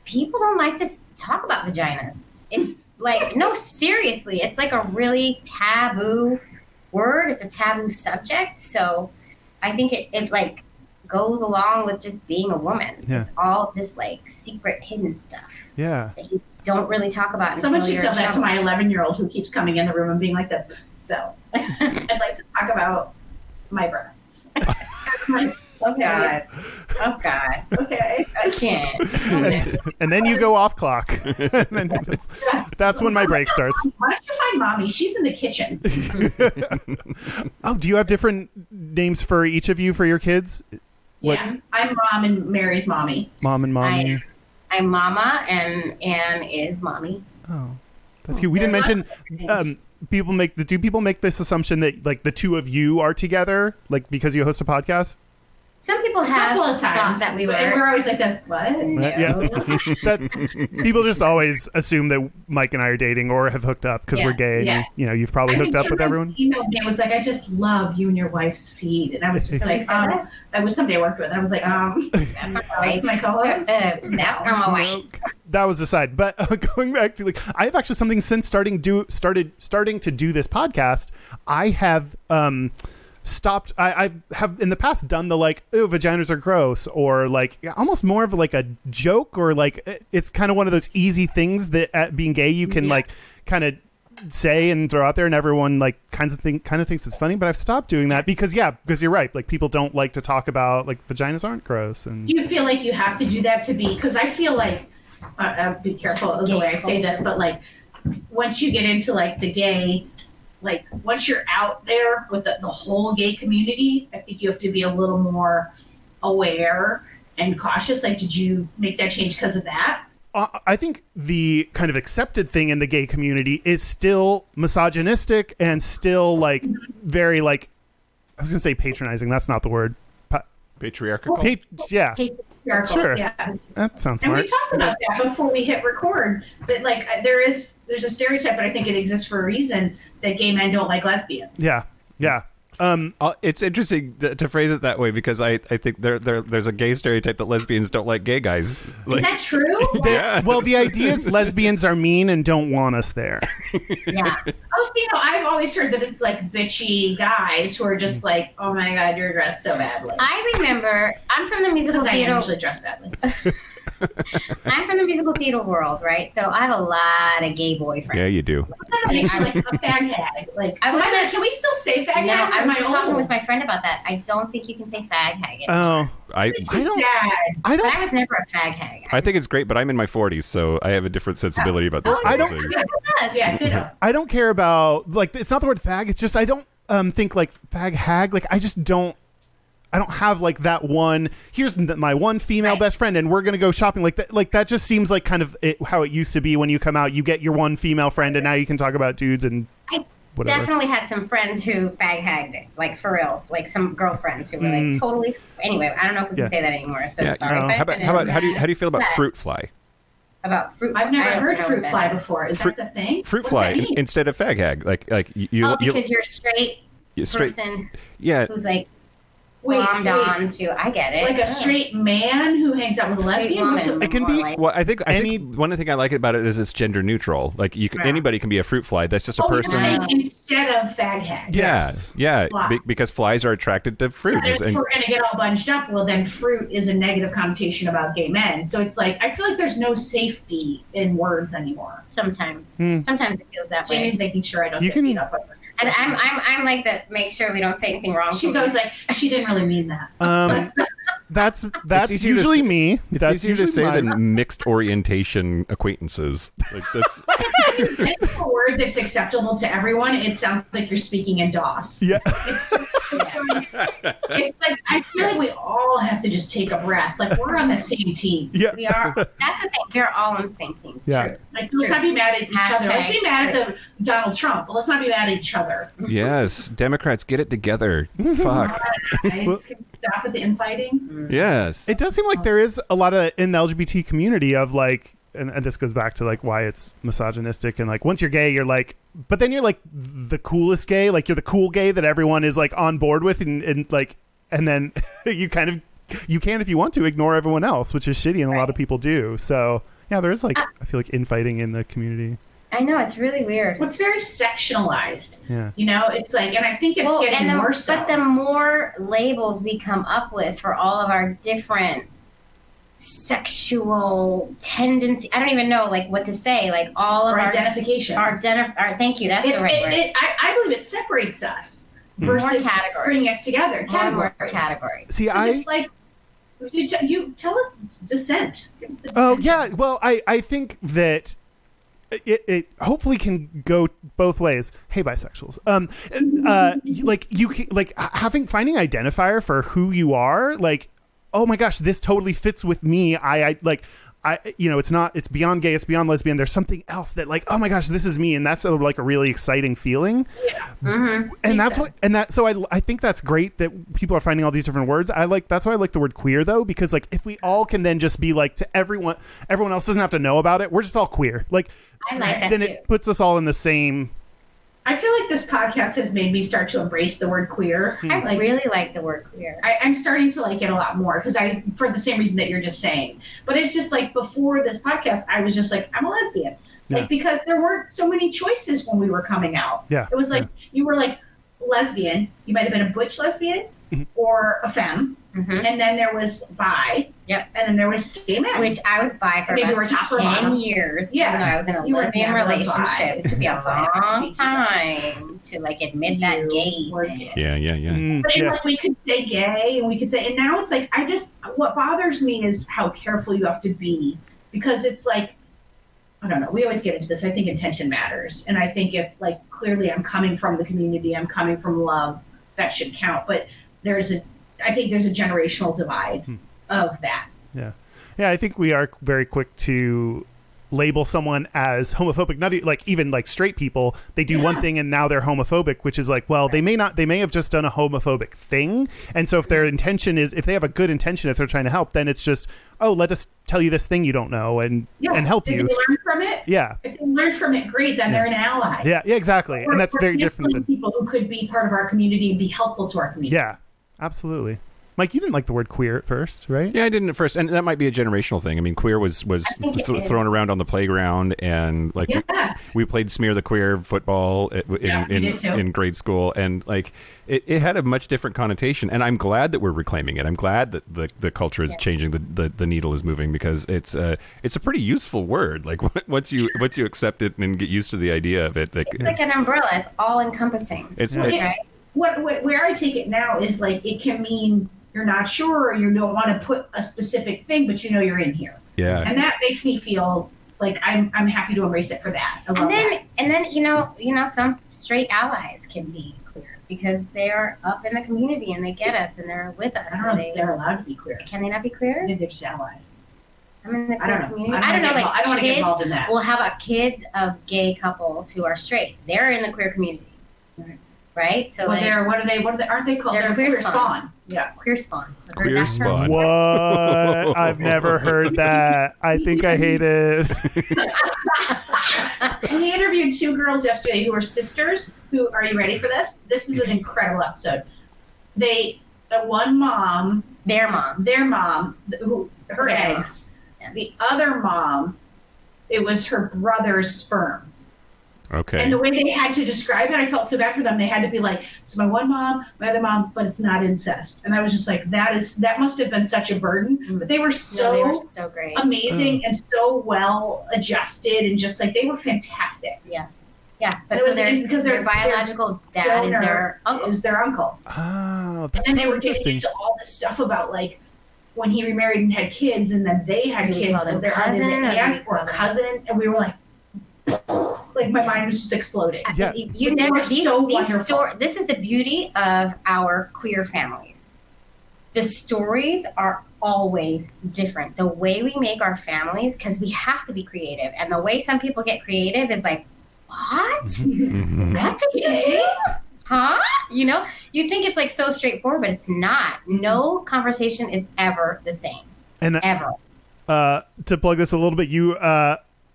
people don't like to talk about vaginas. It's like, no, seriously, it's like a really taboo word. It's a taboo subject. So I think it like goes along with just being a woman. Yeah. It's all just like secret, hidden stuff Yeah. that you don't really talk about. Someone until should you're tell in that to trouble. my 11-year-old who keeps coming in the room and being like this. So I'd like to talk about my breasts. Oh God! Oh God! Okay. I can't. And then you go off clock. And then that's when my break starts. Why don't you find mommy? She's in the kitchen. Oh, do you have different names for each of you for your kids? What- Yeah. I'm mom and Mary's mommy. Mom and mommy. I'm Mama, and Anne is Mommy. Oh, that's cute. We didn't mention. Do people make this assumption that like the two of you are together, like because you host a podcast? Some people A have couple of thought times. that we but were. we're always like, that's what? No. Yeah, that's people just always assume that Mike and I are dating or have hooked up because Yeah, we're gay. yeah. And, you know, you've probably hooked up with everyone. Emailed me and was like, I just love you and your wife's feed, and I was just like, I was somebody I worked with. And I was like, that's my co-host. That's not my wife. That was the side. But going back to like, I have actually something since starting to do this podcast. I have stopped. I have in the past done the like, oh, vaginas are gross, or like almost more of like a joke, or like it's kind of one of those easy things that at being gay you can like kind of say and throw out there, and everyone like kind of thinks it's funny. But I've stopped doing that because you're right. Like people don't like to talk about like vaginas aren't gross. And Do you feel like you have to do that to be? Because I feel like I'll be careful of the way I say this, but like once you get into like the gay, like once you're out there with the whole gay community, I think you have to be a little more aware and cautious. Like, did you make that change because of that? I think the kind of accepted thing in the gay community is still misogynistic and still like very like, I was gonna say patronizing. That's not the word. Patriarchal. Yeah, Patriarchal, Sure. Yeah. that sounds And smart. we talked about that before we hit record. But like, there's a stereotype, but I think it exists for a reason that gay men don't like lesbians. Yeah. It's interesting to phrase it that way because I think there's a gay stereotype that lesbians don't like gay guys. Is that true? Yeah. Well, the idea is lesbians are mean and don't want us there. Yeah. Oh, see, I've always heard that it's like bitchy guys who are just like, oh my god, you're dressed so badly. I remember, I'm from the musical Because I theater. usually dress badly. I'm from in the musical theater world, right? So I have a lot of gay boyfriends. Yeah, you do. Like a fag hag. Like, can we still say fag hag? No, I was just talking with my friend about that. I don't think you can say fag hag anymore. I But I was never a fag hag. I think it's great, but I'm in my 40s, so I have a different sensibility about this. I don't. Yeah, I don't care about like. It's not the word fag. It's just I don't think like fag hag. Like I just don't. I don't have like that one. Here's my one female best friend, and we're gonna go shopping like that. Like that just seems like kind of how it used to be when you come out. You get your one female friend, and now you can talk about dudes and whatever. Definitely had some friends who fag hagged it, like for reals, like some girlfriends who were like totally. Anyway, I don't know if we can say that anymore. So sorry. No. How do you feel about fruit fly? About fruit. I've never heard fruit fly before. Is that a thing? Fruit fly instead of fag hag. Like you. Because you're a straight person. Yeah. Who's like. On to I get it. Like a straight man who hangs out with a lesbian. It can be. Like, well, I think one thing I like about it is it's gender neutral. Like anybody can be a fruit fly. That's just a person. Instead of fag hag. Yeah. Because flies are attracted to fruit. If we're going to get all bunched up, well, then fruit is a negative connotation about gay men. So it's like I feel like there's no safety in words anymore. Sometimes it feels that way. Jamie's making sure I don't get beat up. And I'm like that. Make sure we don't say anything wrong. She's always like, she didn't really mean that. That's usually me. It's easier to say than mixed orientation acquaintances. Like that's it's a word that's acceptable to everyone. It sounds like you're speaking in DOS. Yeah. It's like I feel like we all have to just take a breath. Like we're on the same team. Yeah. We are. That's the thing. We're all on the same team. Yeah. True. Like let's not be mad at each other. Let's be mad at Donald Trump, but let's not be mad at each other. Yes, Democrats, get it together. Fuck. Stop with the infighting. Yes. It does seem like there is a lot of in the LGBT community of like, and this goes back to like why it's misogynistic and like once you're gay, you're like, but then you're like the coolest gay, like you're the cool gay that everyone is like on board with, and like, and then you can if you want to ignore everyone else, which is shitty, and a lot of people do. So yeah, there is like I feel like infighting in the community. I know, it's really weird. Well, it's very sectionalized. Yeah. You know, it's like, and I think it's getting more so. But the more labels we come up with for all of our different sexual tendencies, I don't even know like what to say. Like all of our identifications. Thank you. That's the right word. I believe it separates us versus bringing us together. More categories. See, it's like you tell us dissent. Yeah. Well, I think that. It hopefully can go both ways. Hey, bisexuals. Like you can, like finding identifier for who you are. Like, oh my gosh, this totally fits with me. It's beyond gay, it's beyond lesbian. There's something else that like, oh my gosh, this is me, and that's like a really exciting feeling. Yeah. Mm-hmm. And that's what, and that. So I think that's great that people are finding all these different words. That's why I like the word queer though, because like if we all can then just be like to everyone else doesn't have to know about it. We're just all queer. Like. I like that then too. It puts us all in the same. I feel like this podcast has made me start to embrace the word queer. I really like the word queer. I'm starting to like it a lot more because for the same reason that you're just saying. But it's just like before this podcast, I was just like, I'm a lesbian. Yeah. Like because there weren't so many choices when we were coming out. Yeah. It was like you were like lesbian. You might have been a butch lesbian or a femme. Mm-hmm. And then there was bi. Yep. And then there was gay men. Which I was bi for about 10 years. Yeah. Even though I was in a lesbian relationship. It took me a long time to like admit that gay. Yeah. But like we could say gay and we could say, and now it's like, what bothers me is how careful you have to be because it's like, I don't know. We always get into this. I think intention matters. And I think if like, clearly I'm coming from the community, I'm coming from love, that should count. But I think there's a generational divide of that. Yeah. I think we are very quick to label someone as homophobic. Not like even like straight people, they do one thing and now they're homophobic, which is like, well, they may have just done a homophobic thing. And so if their intention is, if they have a good intention, if they're trying to help, then it's just, oh, let us tell you this thing you don't know and help you. Did they learn from it? Yeah. If they learn from it, great. Then they're an ally. Yeah, exactly. And that's very different than people who could be part of our community and be helpful to our community. Yeah. Absolutely. Mike, you didn't like the word queer at first, right? Yeah, I didn't at first, and that might be a generational thing. I mean, queer was thrown around on the playground, and like we played smear the queer football in grade school, and like it had a much different connotation. And I'm glad that we're reclaiming it. I'm glad that the culture is changing, the needle is moving, because it's a pretty useful word. Like once you accept it and get used to the idea of it, it's like an umbrella. It's all encompassing. It's right? Where I take it now is like it can mean you're not sure or you don't want to put a specific thing, but you know you're in here. Yeah. And that makes me feel like I'm happy to embrace it for that. I love that. And then you know some straight allies can be queer because they're up in the community and they get us and they're with us. I don't know if they're allowed to be queer. Can they not be queer? I think they're just allies. I'm in the queer community. I don't know. Like I don't want to get involved in that. Well, how about kids of gay couples who are straight? They're in the queer community. Right? So well, aren't they called? They're queer spawn. Yeah. Queer spawn. Queer spawn. What? I've never heard that. I think I hate it. We interviewed 2 girls yesterday who are sisters. Who are you ready for this? This is an incredible episode. One mom, their mom, her eggs. Yeah. The other mom, it was her brother's sperm. Okay. And the way they had to describe it, I felt so bad for them. They had to be like, "It's my one mom, my other mom, but it's not incest." And I was just like, that must have been such a burden. But they were so great, amazing, and so well adjusted, and just like they were fantastic. Yeah. But so their biological dad is their uncle. Oh, that's and then they were interesting. getting into all this stuff about like when he remarried and had kids, and then they had kids, and their aunt or cousin, and we were like. Like my mind was just exploding. Yeah. You never these wonderful. This is the beauty of our queer families. The stories are always different. The way we make our families, because we have to be creative, and the way some people get creative is like, what? What did you do? Huh? You know, you think it's like so straightforward, but it's not. No conversation is ever the same. And ever. To plug this a little bit, you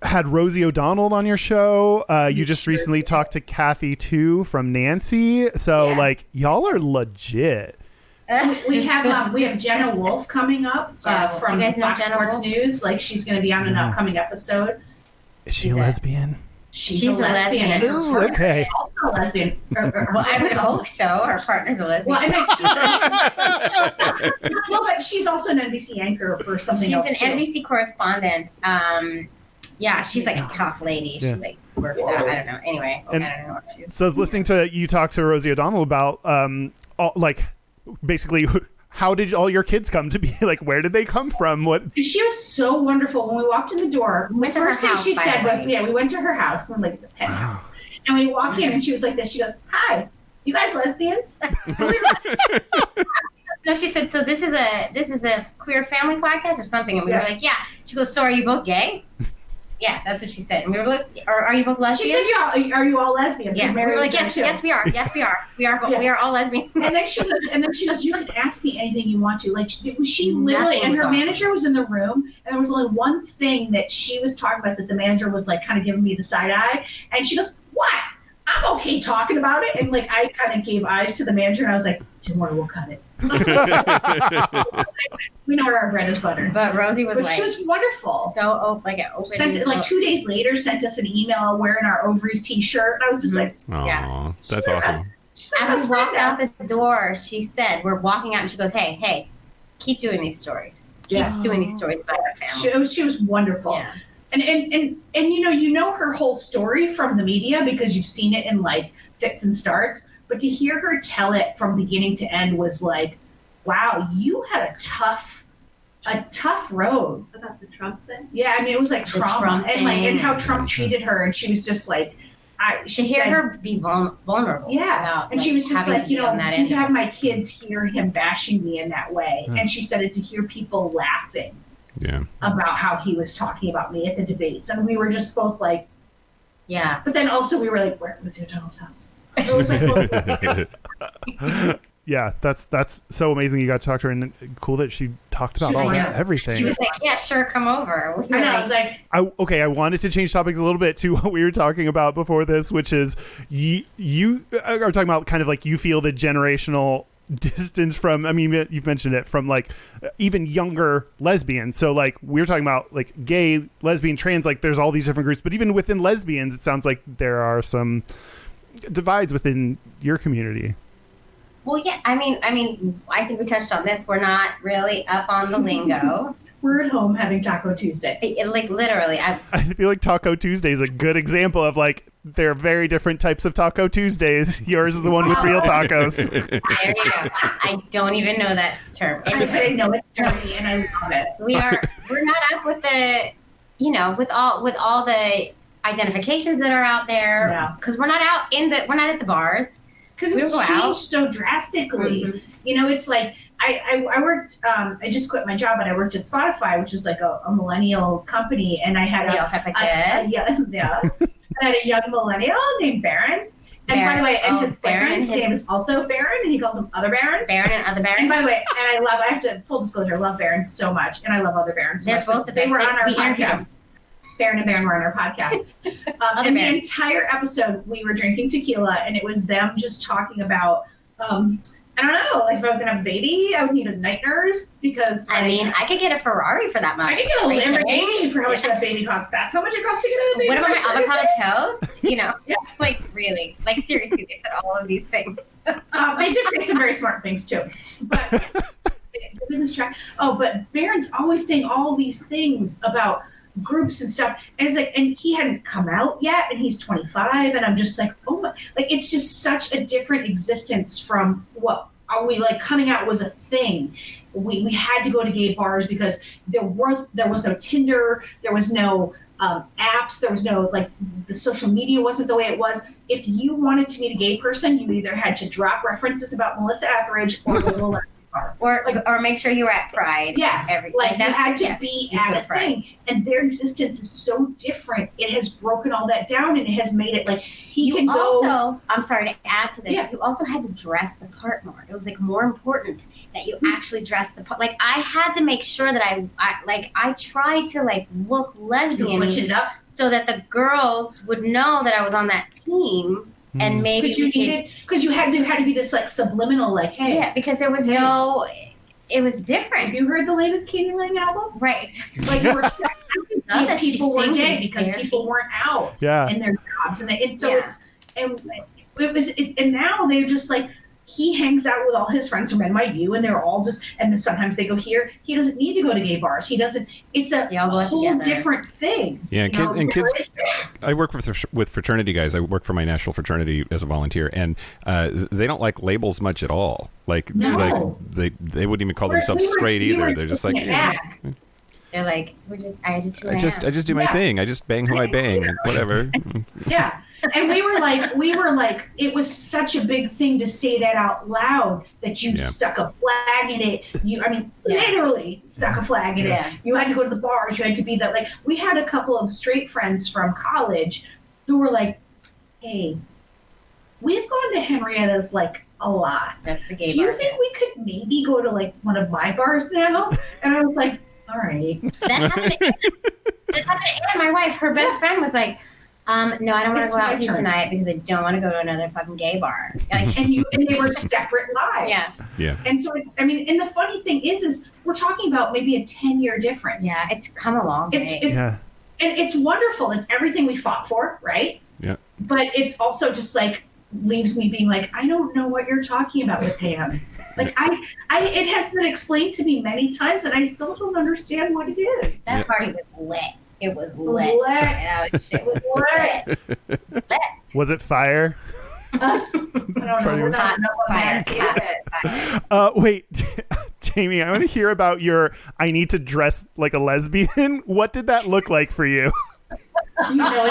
had Rosie O'Donnell on your show. You just recently talked to Kathy too from Nancy. So like y'all are legit. We have Jenna Wolf coming up from Fox Sports News. Like she's going to be on an upcoming episode. Is she a lesbian? She's a lesbian. Ooh, okay. Also a lesbian. Well, I would hope so. Her partner's a lesbian. Well, but she's also an NBC anchor for something else. She's an NBC correspondent. Yeah, she's like a tough lady. She like works out. I don't know. Anyway, I don't know what she's. So I was listening to you talk to Rosie O'Donnell about basically how did all your kids come to be? Like, where did they come from? What? She was so wonderful. When we walked in the door, the first thing she said was, "Yeah, we went to her house, like the penthouse." And we walk in, and she was like this. She goes, "Hi, you guys lesbians?" No, she said, "So this is a queer family podcast or something?" And we were like, "Yeah." She goes, "So are you both gay?" Yeah, that's what she said. And we were like, "Are you both lesbians?" She said, "Yeah, are you all lesbians?" Yeah, we were like, "Yes, we are. Yes, we are. We are. We are all lesbians." And then she goes, "You can ask me anything you want to." Like she literally, and her manager was in the room, and there was only one thing that she was talking about that the manager was like kind of giving me the side eye, and she goes, "What? I'm okay talking about it." And like I kind of gave eyes to the manager, and I was like, "Tomorrow we'll cut it." We know where our bread is buttered. But Rosie was she was wonderful. So like an open. Sent it like 2 days later. Sent us an email wearing our Ovaries T-shirt. And I was just like, "Aw, that's awesome." As we walked out the door, she said, "We're walking out," and she goes, "Hey, keep doing these stories. Keep doing these stories about our family." She was wonderful. Yeah. And you know her whole story from the media because you've seen it in like fits and starts. But to hear her tell it from beginning to end was like, wow, you had a tough road. About the Trump thing? Yeah, I mean, it was like trauma and how Trump treated her. And she was just like, to hear her be vulnerable. Yeah. And she was just like, to have my kids hear him bashing me in that way. And she said it to hear people laughing about how he was talking about me at the debates. And we were just both like, yeah. But then also we were like, where was your Donald's house? It was like, yeah, that's so amazing you got to talk to her, and cool that she talked about everything. She was like, "Yeah, sure, come over." I was like, I wanted to change topics a little bit to what we were talking about before this, which is you are talking about kind of like you feel the generational distance from, I mean, you've mentioned it, from like even younger lesbians. So like we're talking about like gay, lesbian, trans, like there's all these different groups, but even within lesbians, it sounds like there are some divides within your community. Well, yeah, I mean, I think we touched on this. We're not really up on the lingo. We're at home having Taco Tuesday. Like literally, I feel like Taco Tuesday is a good example of like there are very different types of Taco Tuesdays. Yours is the one with real tacos. There you go. I don't even know that term. I know it's dirty, and I love it. We're not up with the, with all the identifications that are out there. Because we're not at the bars. Because it's changed so drastically. Mm-hmm. It's like I worked. I just quit my job, and I worked at Spotify, which is like a millennial company, and I had I had a young millennial named Baron. And by the way, and his boyfriend's name is also Baron, and he calls him Other Baron. Baron and Other Baron. And by the way, and I have to, full disclosure, I love Baron so much, and I love Other Baron so much. They're both the best. They were on our podcast. Baron and Baron were on our podcast. And the entire episode, we were drinking tequila, and it was them just talking about, I don't know, like if I was going to have a baby, I would need a night nurse because... I could get a Ferrari for that much. I could get a Lamborghini for how much that baby costs. That's how much it costs to get a baby. What about my avocado toast? Like really. Like seriously, they said all of these things. They did say some very smart things too. But... but Baron's always saying all these things about groups and stuff, and it's like, and he hadn't come out yet, and he's 25, and I'm just like, oh my, like it's just such a different existence from what are we like. Coming out was a thing. We had to go to gay bars because there was no Tinder, there was no apps, there was no, like, the social media wasn't the way it was. If you wanted to meet a gay person, you either had to drop references about Melissa Etheridge or go to a bar. Or make sure you were at Pride. Yeah, you had to be at a thing. And their existence is so different. It has broken all that down, and it has made it like I'm sorry to add to this. Yeah. You also had to dress the part more. It was like more important that you actually dress the part. Like I had to make sure that I tried to like look lesbian so that the girls would know that I was on that team. And maybe because you had to be this like subliminal, like, hey, yeah, because there was it was different. Have you heard the latest Katie Lang album? Right. Like you were that people were gay because people weren't out in their jobs, and now they're just like, he hangs out with all his friends from NYU, and they're all just, and sometimes they go here. He doesn't need to go to gay bars. He doesn't. It's a whole different thing. Yeah, and kids. I work with fraternity guys. I work for my national fraternity as a volunteer, and they don't like labels much at all. Like they wouldn't even call themselves straight either. They're just like. They're like, I just do my thing. I just bang who I bang, whatever. Yeah. And we were like, it was such a big thing to say that out loud that you stuck a flag in it. Literally stuck a flag in it. You had to go to the bars. You had to be that. Like, we had a couple of straight friends from college who were like, hey, we've gone to Henrietta's like a lot. That's the gay bar. Do you think we could maybe go to like one of my bars now? And I was like, all right. That happened to Anna, my wife. Her best friend was like, no, I don't want to go out with you tonight because I don't want to go to another fucking gay bar. Like, and they were separate lives. Yes. Yeah. And so and the funny thing is we're talking about maybe a 10-year difference. Yeah, it's come a long way. And it's wonderful. It's everything we fought for, right? Yeah. But it's also just like leaves me being like, I don't know what you're talking about with Pam. Like it has been explained to me many times, and I still don't understand what it is. That party was lit. It was lit. It was lit. Was it fire? I don't know. Wait, Jaimie, I want to hear about your I need to dress like a lesbian. What did that look like for you? No,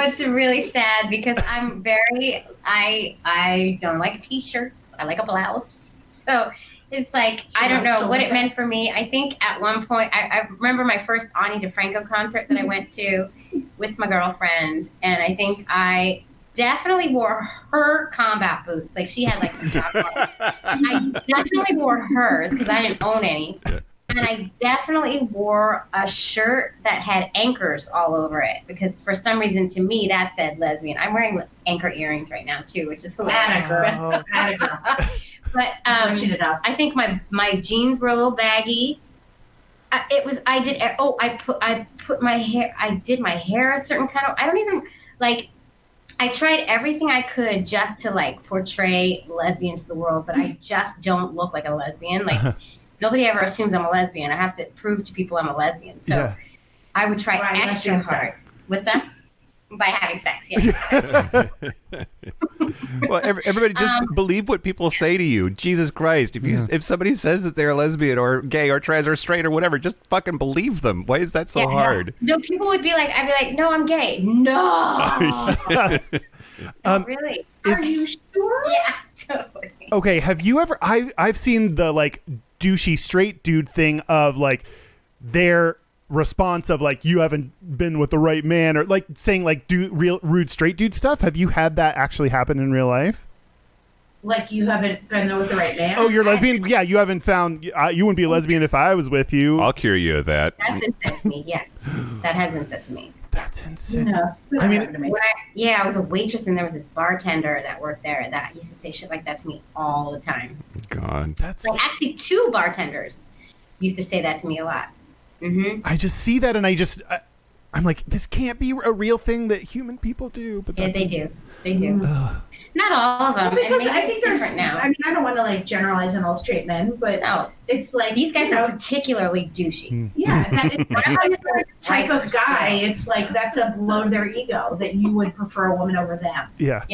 it's really sad because I'm I don't like t-shirts. I like a blouse. So it's like, I don't know what it meant for me. I think at one point, I remember my first Ani DeFranco concert that I went to with my girlfriend. And I think I definitely wore her combat boots. Like she had like some chocolate. I definitely wore hers because I didn't own any. And I definitely wore a shirt that had anchors all over it because for some reason to me that said lesbian. I'm wearing anchor earrings right now too, which is hilarious. But I think my jeans were a little baggy. I did my hair a certain kind of, I don't even like, I tried everything I could just to like portray lesbian to the world, but I just don't look like a lesbian. Like nobody ever assumes I'm a lesbian. I have to prove to people I'm a lesbian. So I would try extra hard. What's that? By having sex, yeah. Well, everybody just believe what people say to you. Jesus Christ. If somebody says that they're a lesbian or gay or trans or straight or whatever, just fucking believe them. Why is that so hard? No, people would be like, I'd be like, no, I'm gay. No. No, really? Are you sure? Yeah, totally. Okay, have you ever... I've seen the, like, douchey straight dude thing of, like, their response of, like, you haven't been with the right man, or, like, saying, like, real rude straight dude stuff. Have you had that actually happen in real life? Like, you haven't been there with the right man? Oh, you're lesbian? Yeah, you haven't found... you wouldn't be a lesbian if I was with you. I'll cure you of that. That's been said to me, yes. That has been said to me. That's insane. No, I mean, I was a waitress, and there was this bartender that worked there that used to say shit like that to me all the time. God. That's... Like, actually, 2 bartenders used to say that to me a lot. Mm-hmm. I just see that, and I'm like, this can't be a real thing that human people do. But they do. They do. Not all of them. Well, because I think there's different now. I mean, I don't want to like generalize on all straight men, but it's like these guys are particularly douchey. Yeah, it's the type of guy. It's like that's a blow to their ego that you would prefer a woman over them. Yeah,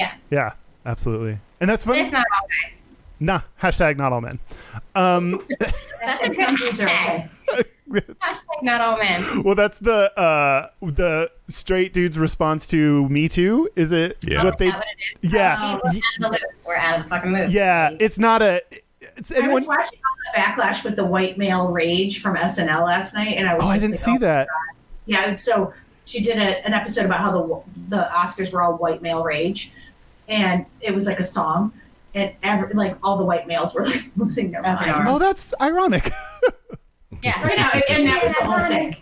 absolutely. And that's funny. It's not all guys. Nah, hashtag not all men. That's a good hashtag. Hashtag not all men. Well, that's the straight dude's response to Me Too. Is it what they? What it is? Yeah, we're out of the fucking loop. Yeah, it's not a. It's I was watching all the backlash with the white male rage from SNL last night, and I didn't see that. Yeah, so she did an episode about how the Oscars were all white male rage, and it was like a song, and all the white males were like losing their minds. Oh, that's ironic. Yeah, right now, and that was the whole thing.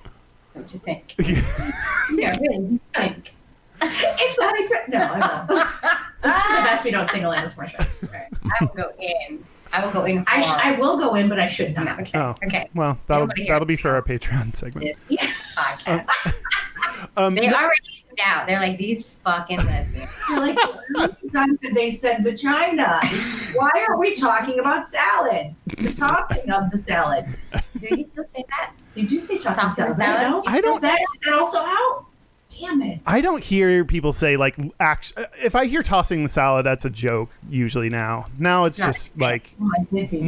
Don't you think? Yeah, really, you think? It's not a no. I won't. It's for the best we don't sing along this commercial. Right. I will go in. I will go in, but I should not. Okay. Oh, okay. Well, that'll be for our Patreon segment. Yeah. Podcast. They already tuned out. They're like, these fucking lesbians. They're like, times that they said vagina. Why are we talking about salads? The tossing of the salad. Do you still say that? You do say tossing salad. I don't. Is that also out? Damn it. I don't hear people say like if I hear tossing the salad, that's a joke usually now. Now it's just like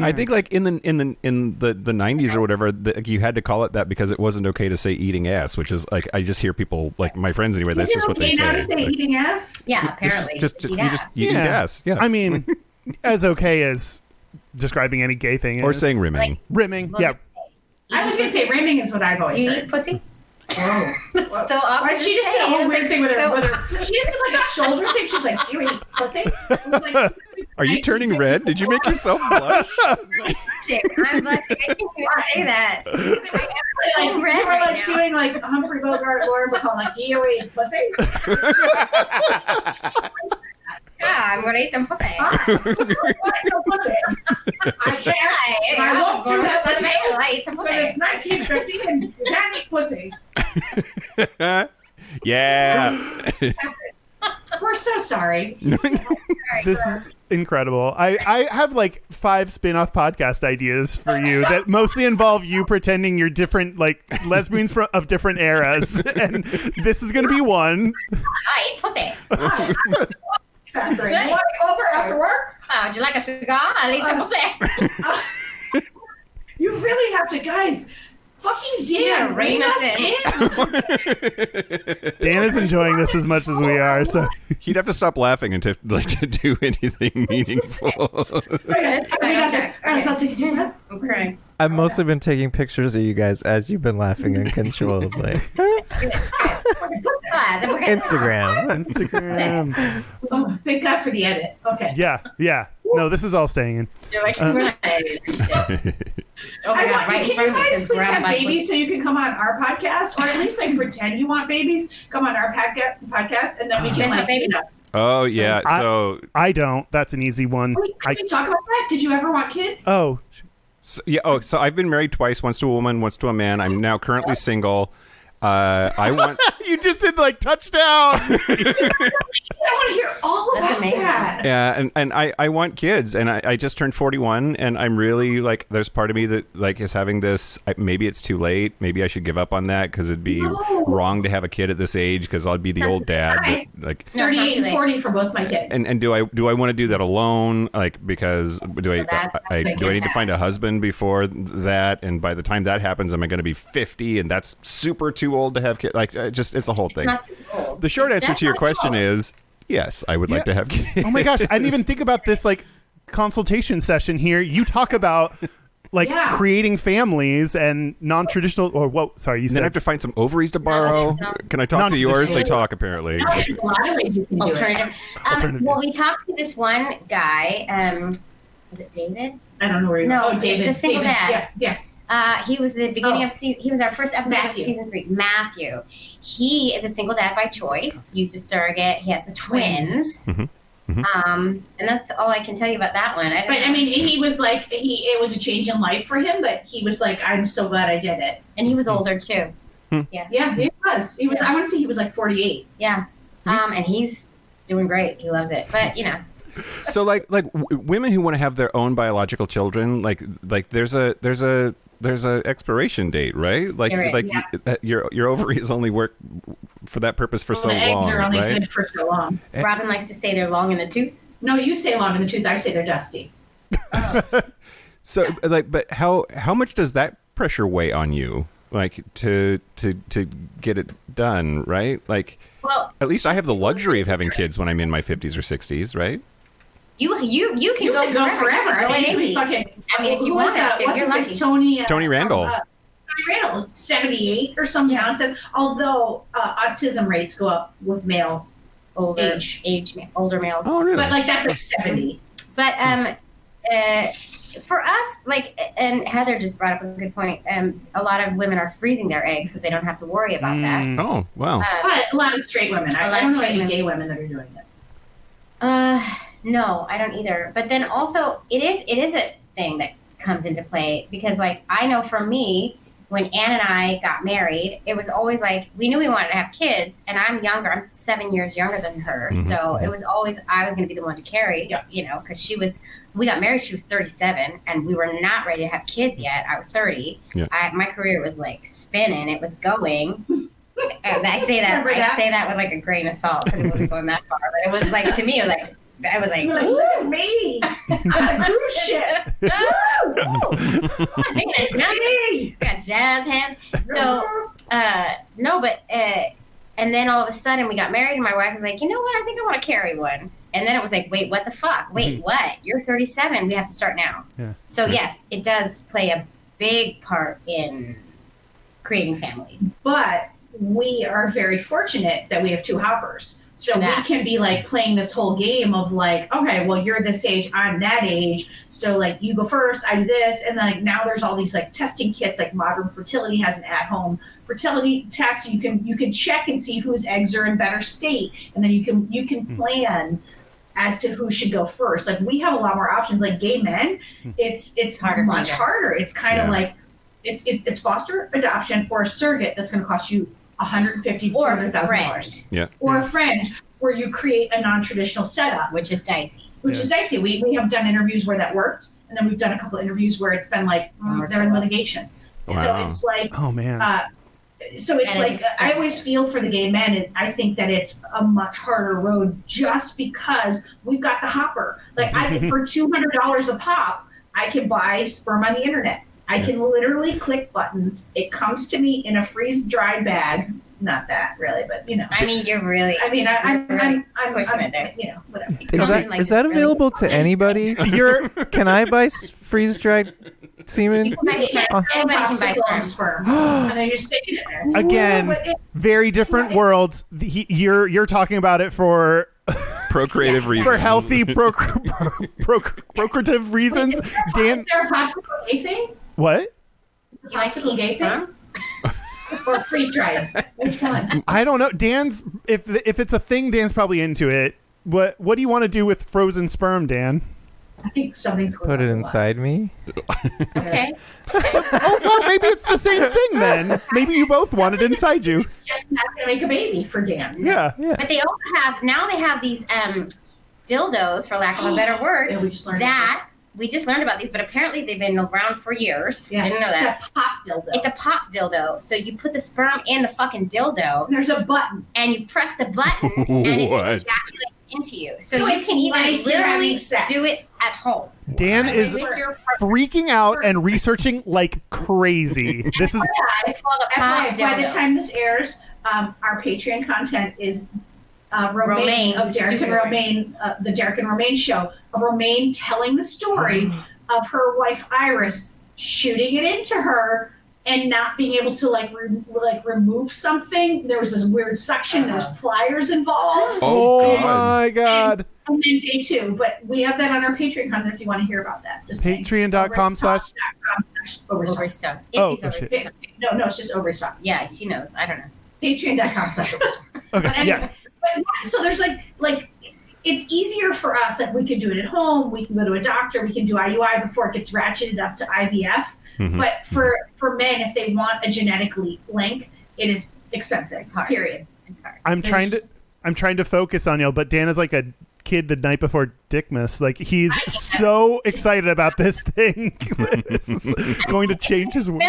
I think like in the 90s or whatever, you had to call it that because it wasn't okay to say eating ass, which is like I just hear people like my friends anyway. That's just what they say. Now to say like, eating ass? Yeah, apparently. You eat ass. Yeah. I mean, as okay as describing any gay thing or is. saying rimming. Like, rimming. Yeah. I was going to say rimming is what I've always Do you heard. eat pussy? Whoa. So awkward. Right, she just did a whole weird thing with her. She just did like a shoulder thing. She was like, "Do you eat pussy?" I was like, Are you turning red? Did you make yourself blush? I'm blushing. I can't even say that. I'm red you were right like now. doing like Humphrey Bogart, Laura Bacall, like, "Do you eat pussy?" Yeah, I'm gonna eat some pussy. I can't. I won't do that with you. I eat some But pussy. it's 1950 and you can't eat pussy. Yeah. We're so sorry. This is incredible. I have like 5 spin-off podcast ideas for you that mostly involve you pretending you're different, like lesbians of different eras, and this is going to be one. I eat pussy. Catherine, you want to go over after work? Would you like a cigar? I'll eat some pussy. You really have to, guys. Fucking Dan, rein us in. Dan is enjoying this as much as we are, so He'd have to stop laughing and to do anything meaningful. I'll take a deep breath. Okay. I've mostly been taking pictures of you guys as you've been laughing uncontrollably. Instagram. Oh, thank God for the edit. Okay. yeah. No, this is all staying in. You're like, we're not editing this shit. Oh my God, right in can front you of me, it guys says please grab have my babies pussy. so you can come on our podcast, or at least like pretend you want babies, come on our podcast, and then we You can guys like, want babies? Oh yeah. I- So I don't. That's an easy one. Can we talk about that? Did you ever want kids? Oh, yeah. Oh, so I've been married twice. Once to a woman, once to a man. I'm now currently single. I want. you just did like touchdown. I want to hear all That's about amazing. that. Yeah, and I want kids, and I just turned 41, and I'm really like, there's part of me that like is having this. Maybe it's too late. Maybe I should give up on that because it'd be wrong to have a kid at this age because I'll be the old dad. Right. But, like, No, it's not 38 too and late. 40 for both my kids. and do I want to do that alone? Like, because do I That's do I need to find a husband before that? And by the time that happens, am I going to be 50? And that's super too old to have kids. Like, it's a whole thing. Not too old. The short answer That's to your not question old. is yes. I would like to have kids. Oh my gosh, I didn't even think about this like consultation session here. You talk about like Yeah. creating families and non-traditional or what? Sorry, you And then I said have to find some ovaries to borrow. No. Can I talk to yours? They Non-traditional. talk apparently. There's a lot of ways you can do it. Alternative. Alternative. Well, we talked to this one guy. Was it David? I don't know where you're No, Oh, David. the single David. dad. Yeah. He was the beginning Oh. of he was our first episode Matthew. of season 3. Matthew. He is a single dad by choice. Used a surrogate. He has the twins. Mhm. And that's all I can tell you about that one. But I mean, he was like, it was a change in life for him, but he was like, I'm so glad I did it. and he was older too. Yeah, he was. He was. I want to say he was like 48. Yeah. And he's doing great. He loves it. But So like women who want to have their own biological children, like there's a expiration date, right? Like There is, like yeah. your ovaries only work for that purpose for so the eggs long, are only right? good for so long. Robin likes to say they're long in the tooth. No, you say long in the tooth. I say they're dusty. So like, but how much does that pressure weigh on you? Like to get it done, right? Like, Well, at least I have the luxury of having kids when I'm in my 50s or 60s, right? you can You go can go forever. You can go I at mean, you any- can fucking. I mean, if you who want was that? to, What's you're his name? lucky. Tony Randall. Tony Randall, 78 or some nonsense. Although autism rates go up with male older older males. Oh, really? but like that's like 70. But for us, like, and Heather just brought up a good point. A lot of women are freezing their eggs, so they don't have to worry about that. Oh, wow. But a lot of straight women. A I lot don't of know straight any women. gay women that are doing it. No, I don't either. But then also, it is a thing that comes into play because, like, I know for me, when Ann and I got married, it was always like we knew we wanted to have kids, and I'm younger. I'm 7 years younger than her, so it was always I was going to be the one to carry, because we got married. She was 37, and we were not ready to have kids yet. I was 30. Yeah. My career was like spinning. It was going. And I say that Remember that? I say that with like a grain of salt because it wasn't going that far. But it was like to me, it was like You're like, look at me on a cruise ship. it's not me. Got jazz hands. So no, but and then all of a sudden we got married, and my wife was like, you know what? I think I want to carry one. And then it was like, wait, what the fuck? Wait, what? You're 37. We have to start now. Yeah. So yes, it does play a big part in creating families. But we are very fortunate that we have two hoppers. So That. we can be like playing this whole game of like, okay, well, you're this age, I'm that age. So like you go first, I do this. And then like now there's all these like testing kits, like Modern Fertility has an at-home fertility test. So you can check and see whose eggs are in better state. And then you can plan as to who should go first. Like we have a lot more options. Like gay men, it's Harder for much you guys. harder. It's kind of Yeah. like it's foster adoption or a surrogate that's going to cost you $150,000 Or to a $200,000, friend. Yeah. or a friend where you create a non-traditional setup, Which is dicey. which is dicey. We have done interviews where that worked, and then we've done a couple of interviews where it's been like they're in litigation. So Wow. it's like Oh man. so it's And like it's I always feel for the gay men, and I think that it's a much harder road just because we've got the hopper. Like for $200 a pop, I can buy sperm on the internet. I can literally click buttons. It comes to me in a freeze-dried bag. Not that really, but you know. I mean, you're really. I mean, I'm pushing it there. you know, whatever. Is that available to anybody? You're Can I buy freeze dried semen? You can buy sperm. Anybody can buy Popsicle of sperm. sperm, and then you're sticking it there. again But it- very different worlds. You're talking about it for Procreative reasons. for healthy procreative reasons. Dan, Is there a popsicle gay thing? What? You like to eat sperm? Or freeze dried. Which one? I don't know. Dan's if it's a thing, Dan's probably into it. What do you want to do with frozen sperm, Dan? I think something's going Put it on. inside me. Okay. Oh well, maybe it's the same thing then. Maybe you both want it inside you. Just not going to make a baby for Dan. Yeah. But they also have these dildos, for lack of a better word, Yeah, we just learned we just learned about these, but apparently they've been around for years. Yeah. Didn't know that. It's a pop dildo. It's a pop dildo. So you put the sperm in the fucking dildo, And there's a button. and you press the button, and it What? ejaculates into you. So So you it's can even like you're literally having sex. do it at home. Dan is With your freaking out and researching like crazy. This is It's called a pop FYI, by the dildo. time this airs, our Patreon content is Romaine Romaine, of who's Derek and stupid. Romaine, the Derek and Romaine show, of Romaine telling the story of her wife Iris shooting it into her and not being able to remove something. There was this weird suction. There was pliers involved. oh God. my god. And then day 2, but we have that on our Patreon content if you want to hear about that. Just saying. Patreon.com/. Ovary stuff. Oh, It's ovary shit. stuff. No, it's just Overstock. Yeah, she knows. I don't know. Patreon.com/Overstock. Okay, But anyway, yeah. but so there's like it's easier for us that we can do it at home. We can go to a doctor. We can do IUI before it gets ratcheted up to IVF. Mhm. But for men, if they want a genetic link, it is expensive. It's hard. Period. It's hard. I'm trying to focus on you, but Dan is like a kid the night before Dickmas. Like he's so excited about this thing. This is going to change his world.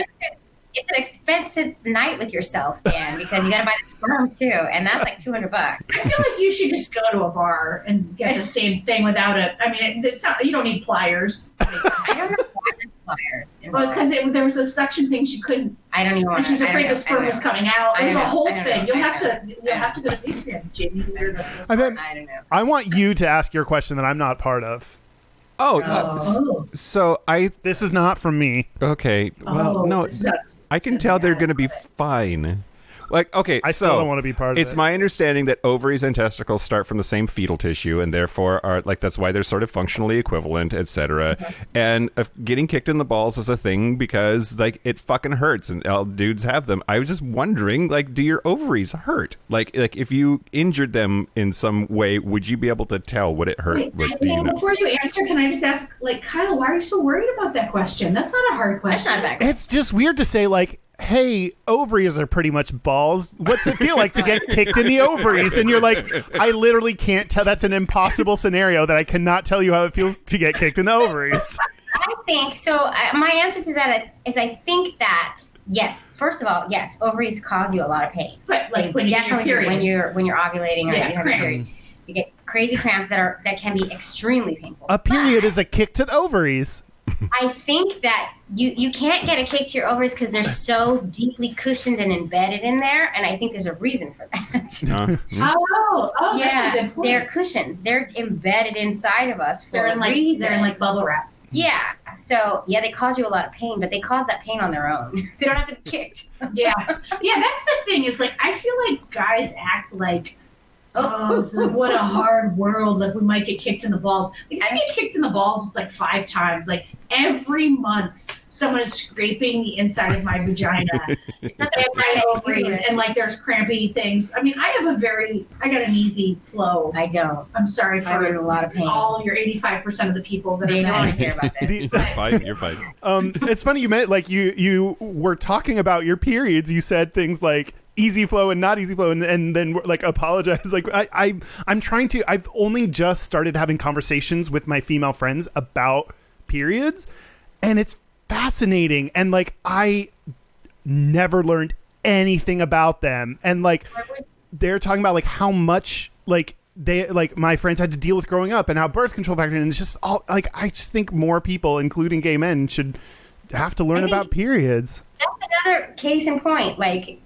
It's an expensive night with yourself, Dan, because you got to buy the sperm too, and that's like $200. I feel like you should just go to a bar and get the same thing without a. I mean, it's not. You don't need pliers. I don't know why there's pliers Well, involved. because there was a suction thing she couldn't. I don't even want And she was to. afraid the sperm was coming out. I There's a don't know. whole I don't thing. know. You'll I have to go to Patreon, Jamie. I mean, I don't know. I want you to ask your question that I'm not part of. So This is not from me. okay. Well, no, I can tell they're going to be fine. Like, okay, I still don't want to be part of it. It's my understanding that ovaries and testicles start from the same fetal tissue, and therefore are like that's why they're sort of functionally equivalent, etc. And getting kicked in the balls is a thing because like it fucking hurts, and all dudes have them. I was just wondering, like, do your ovaries hurt? Like if you injured them in some way, would you be able to tell what it hurt? Wait, before you answer, can I just ask, like, Kyle, why are you so worried about that question? That's not a hard question. That's not bad. It's just weird to say like, hey, ovaries are pretty much balls. What's it feel like to get kicked in the ovaries? And you're like, I literally can't tell. That's an impossible scenario that I cannot tell you how it feels to get kicked in the ovaries. I think so. My answer to that is I think that yes. First of all, yes, ovaries cause you a lot of pain. But like when you get your Definitely period. when you're ovulating or Yeah, you have your period, cramps. you get crazy cramps that can be extremely painful. A period is a kick to the ovaries. I think that you can't get a kick to your ovaries because they're so deeply cushioned and embedded in there, and I think there's a reason for that. Oh, that's a Yeah, good point. they're cushioned. They're embedded inside of us for They're a in like reason. they're in like bubble wrap. Yeah. So yeah, they cause you a lot of pain, but they cause that pain on their own. They don't have to be kicked. Yeah, yeah. That's the thing. Is like I feel like guys act like, oh, so what a hard world. Like we might get kicked in the balls. Like I get kicked in the balls. It's like 5 times. Like every month, someone is scraping the inside of my vagina and my ovaries, and like there's crampy things. I mean, I got an easy flow. I don't. I'm sorry I'm in a for lot of pain. all your 85% of the people that They are don't want to men. hear about this. You're fine. You're fine. It's funny you meant like you were talking about your periods. You said things like easy flow and not easy flow, and then like apologize. Like I'm trying to. I've only just started having conversations with my female friends about periods, and it's fascinating. And like I never learned anything about them, and like they're talking about like how much like they like my friends had to deal with growing up and how birth control factored in. It's just all like I just think more people, including gay men, should have to learn about periods. That's another case in point. Like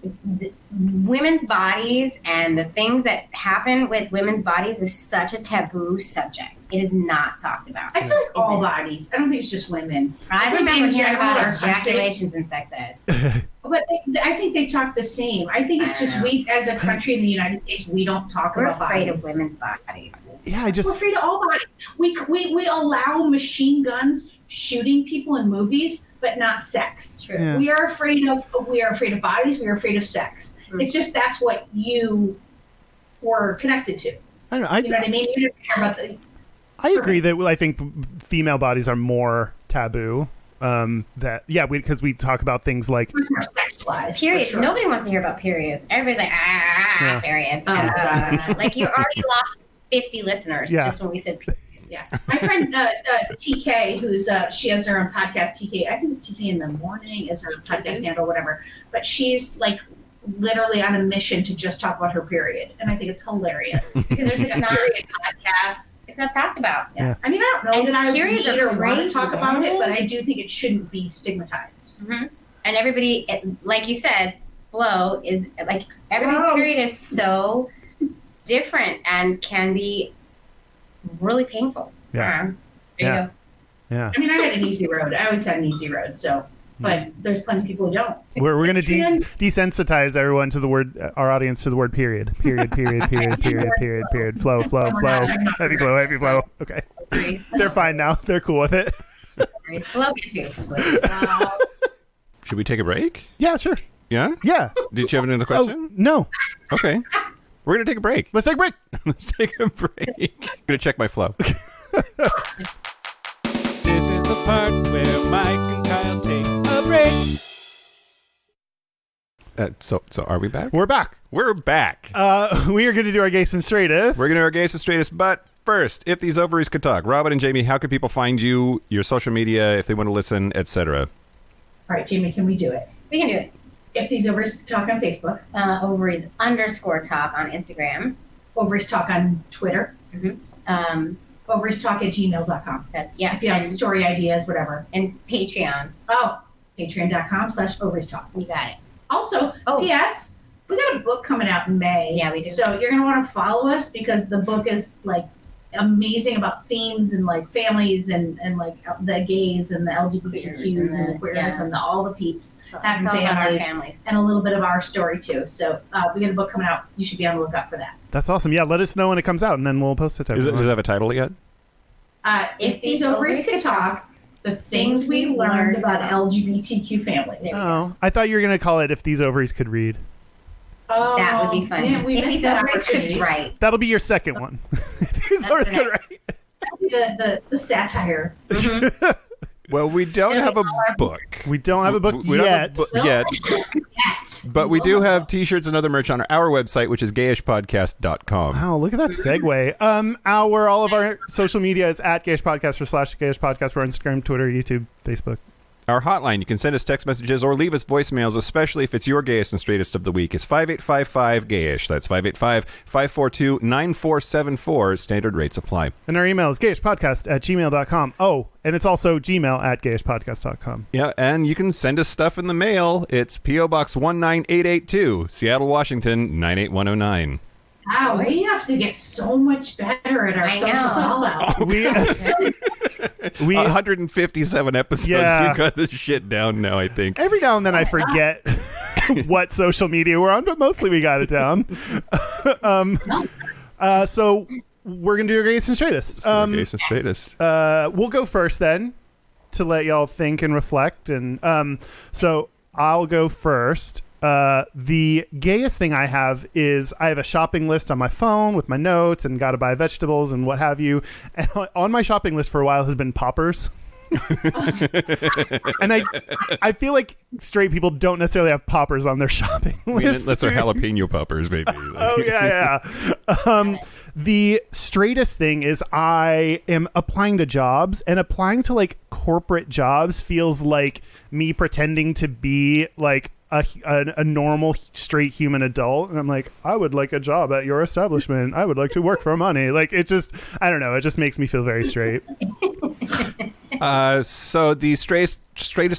women's bodies and the things that happen with women's bodies is such a taboo subject. It is not talked about. I feel like all bodies. I don't think it's just women. I think remember in hearing general, about our country- ejaculations in sex ed. But I think they talk the same. I think it's just we, as a country in the United States, we don't talk We're about afraid bodies. of women's bodies. Yeah, I We're just afraid of all bodies. We allow machine guns shooting people in movies, but not sex. True. Yeah. We are afraid of bodies. We are afraid of sex. It's just that's what you were connected to. I don't know. You know what I mean? You didn't care about the. I agree that I think female bodies are more taboo. Because we talk about things like Much more sexualized. Period. For sure. Nobody wants to hear about periods. Everybody's like, periods. Like you already lost 50 listeners just when we said periods. Yeah, my friend TK, who's she has her own podcast. TK, I think it's TK in the morning is her podcast handle, whatever. But she's like literally on a mission to just talk about her period, and I think it's hilarious because there's a period podcast. It's not talked about. Yeah. I mean, I don't know And that I periods need are or want to crazy, talk about man. it, but I do think it shouldn't be stigmatized. Mm-hmm. And everybody, like you said, flow is like everybody's Wow. period is so different and can be really painful. Yeah. There you go. yeah. I mean, I had an easy road. I always had an easy road. So, but there's plenty of people who don't. We're going to Trans- desensitize everyone to the word, our audience to the word period. Period. Flow. Heavy flow. Okay. They're fine now. They're cool with it. Flow tubes. Should we take a break? Yeah, sure. Yeah? Yeah. Did you have another Oh, question? no. Okay. We're going to take a break. Let's take a break. Let's take a break. I'm going to check my flow. This is the part where Mike and Kyle take a break. So are we back? We're back. We're back. We are going to do our Gayest and Straightest. We're going to do our Gayest and Straightest, but first, if these ovaries could talk, Robin and Jamie, how can people find you, your social media, if they want to listen, etc.? All right, Jamie, can we do it? We can do it. If these ovaries talk on Facebook, Ovaries _talk on Instagram. ovaries talk on Twitter, ovaries talk at gmail.com. That's If you have story ideas, whatever. And Patreon. Oh, patreon.com/ovaries talk. You got it. Also, P.S. we got a book coming out in May. Yeah, we do. So you're going to want to follow us because the book is like amazing about themes and like families and like the gays and the LGBTQs and the queers and all the peeps having all about our families, families. and a little bit of our story too. So we got a book coming out. You should be on the lookout for that. That's awesome. Yeah, let us know when it comes out, and then we'll post it to Does everyone. it have a title yet? If these ovaries could talk, the things we learned about LGBTQ families. Oh, I thought you were going to call it If These Ovaries Could Read. Oh, That would be funny. Man, we If missed these that ovaries opportunity. could write. That'll be your second one. If These Ovaries Could Write. The satire. Well, we don't have a book. We don't have a book We don't have a yet. book yet, but we do have T-shirts and other merch on our website, which is gayishpodcast.com. Wow, look at that segue. All of our social media is at Gayish Podcast or /Gayish Podcast. We're on Instagram, Twitter, YouTube, Facebook. Our hotline, you can send us text messages or leave us voicemails, especially if it's your gayest and straightest of the week. It's 5855-GAYISH. That's 585-542-9474. Standard rates apply. And our email is gayishpodcast@gmail.com. Oh, and it's also gmail@gayishpodcast.com. Yeah, and you can send us stuff in the mail. It's P.O. Box 19882, Seattle, Washington, 98109. Wow, we have to get so much better at our I social know. call-outs. We 157 episodes. Yeah. You got this shit down now, I think. every now and then I forget what social media we're on, but mostly we got it down. So we're gonna do your Gayest and Straightest. Gayest and straightest. We'll go first then to let y'all think and reflect. And so I'll go first. The gayest thing I have is I have a shopping list on my phone with my notes and got to buy vegetables and what have you. And on my shopping list for a while has been poppers. And I feel like straight people don't necessarily have poppers on their shopping list. That's our jalapeno poppers, maybe. Oh, yeah. The straightest thing is I am applying to jobs, and applying to like corporate jobs feels like me pretending to be like a normal straight human adult, and I'm like, I would like a job at your establishment. I would like to work for money. Like, it just, I don't know. It just makes me feel very straight. So the straightest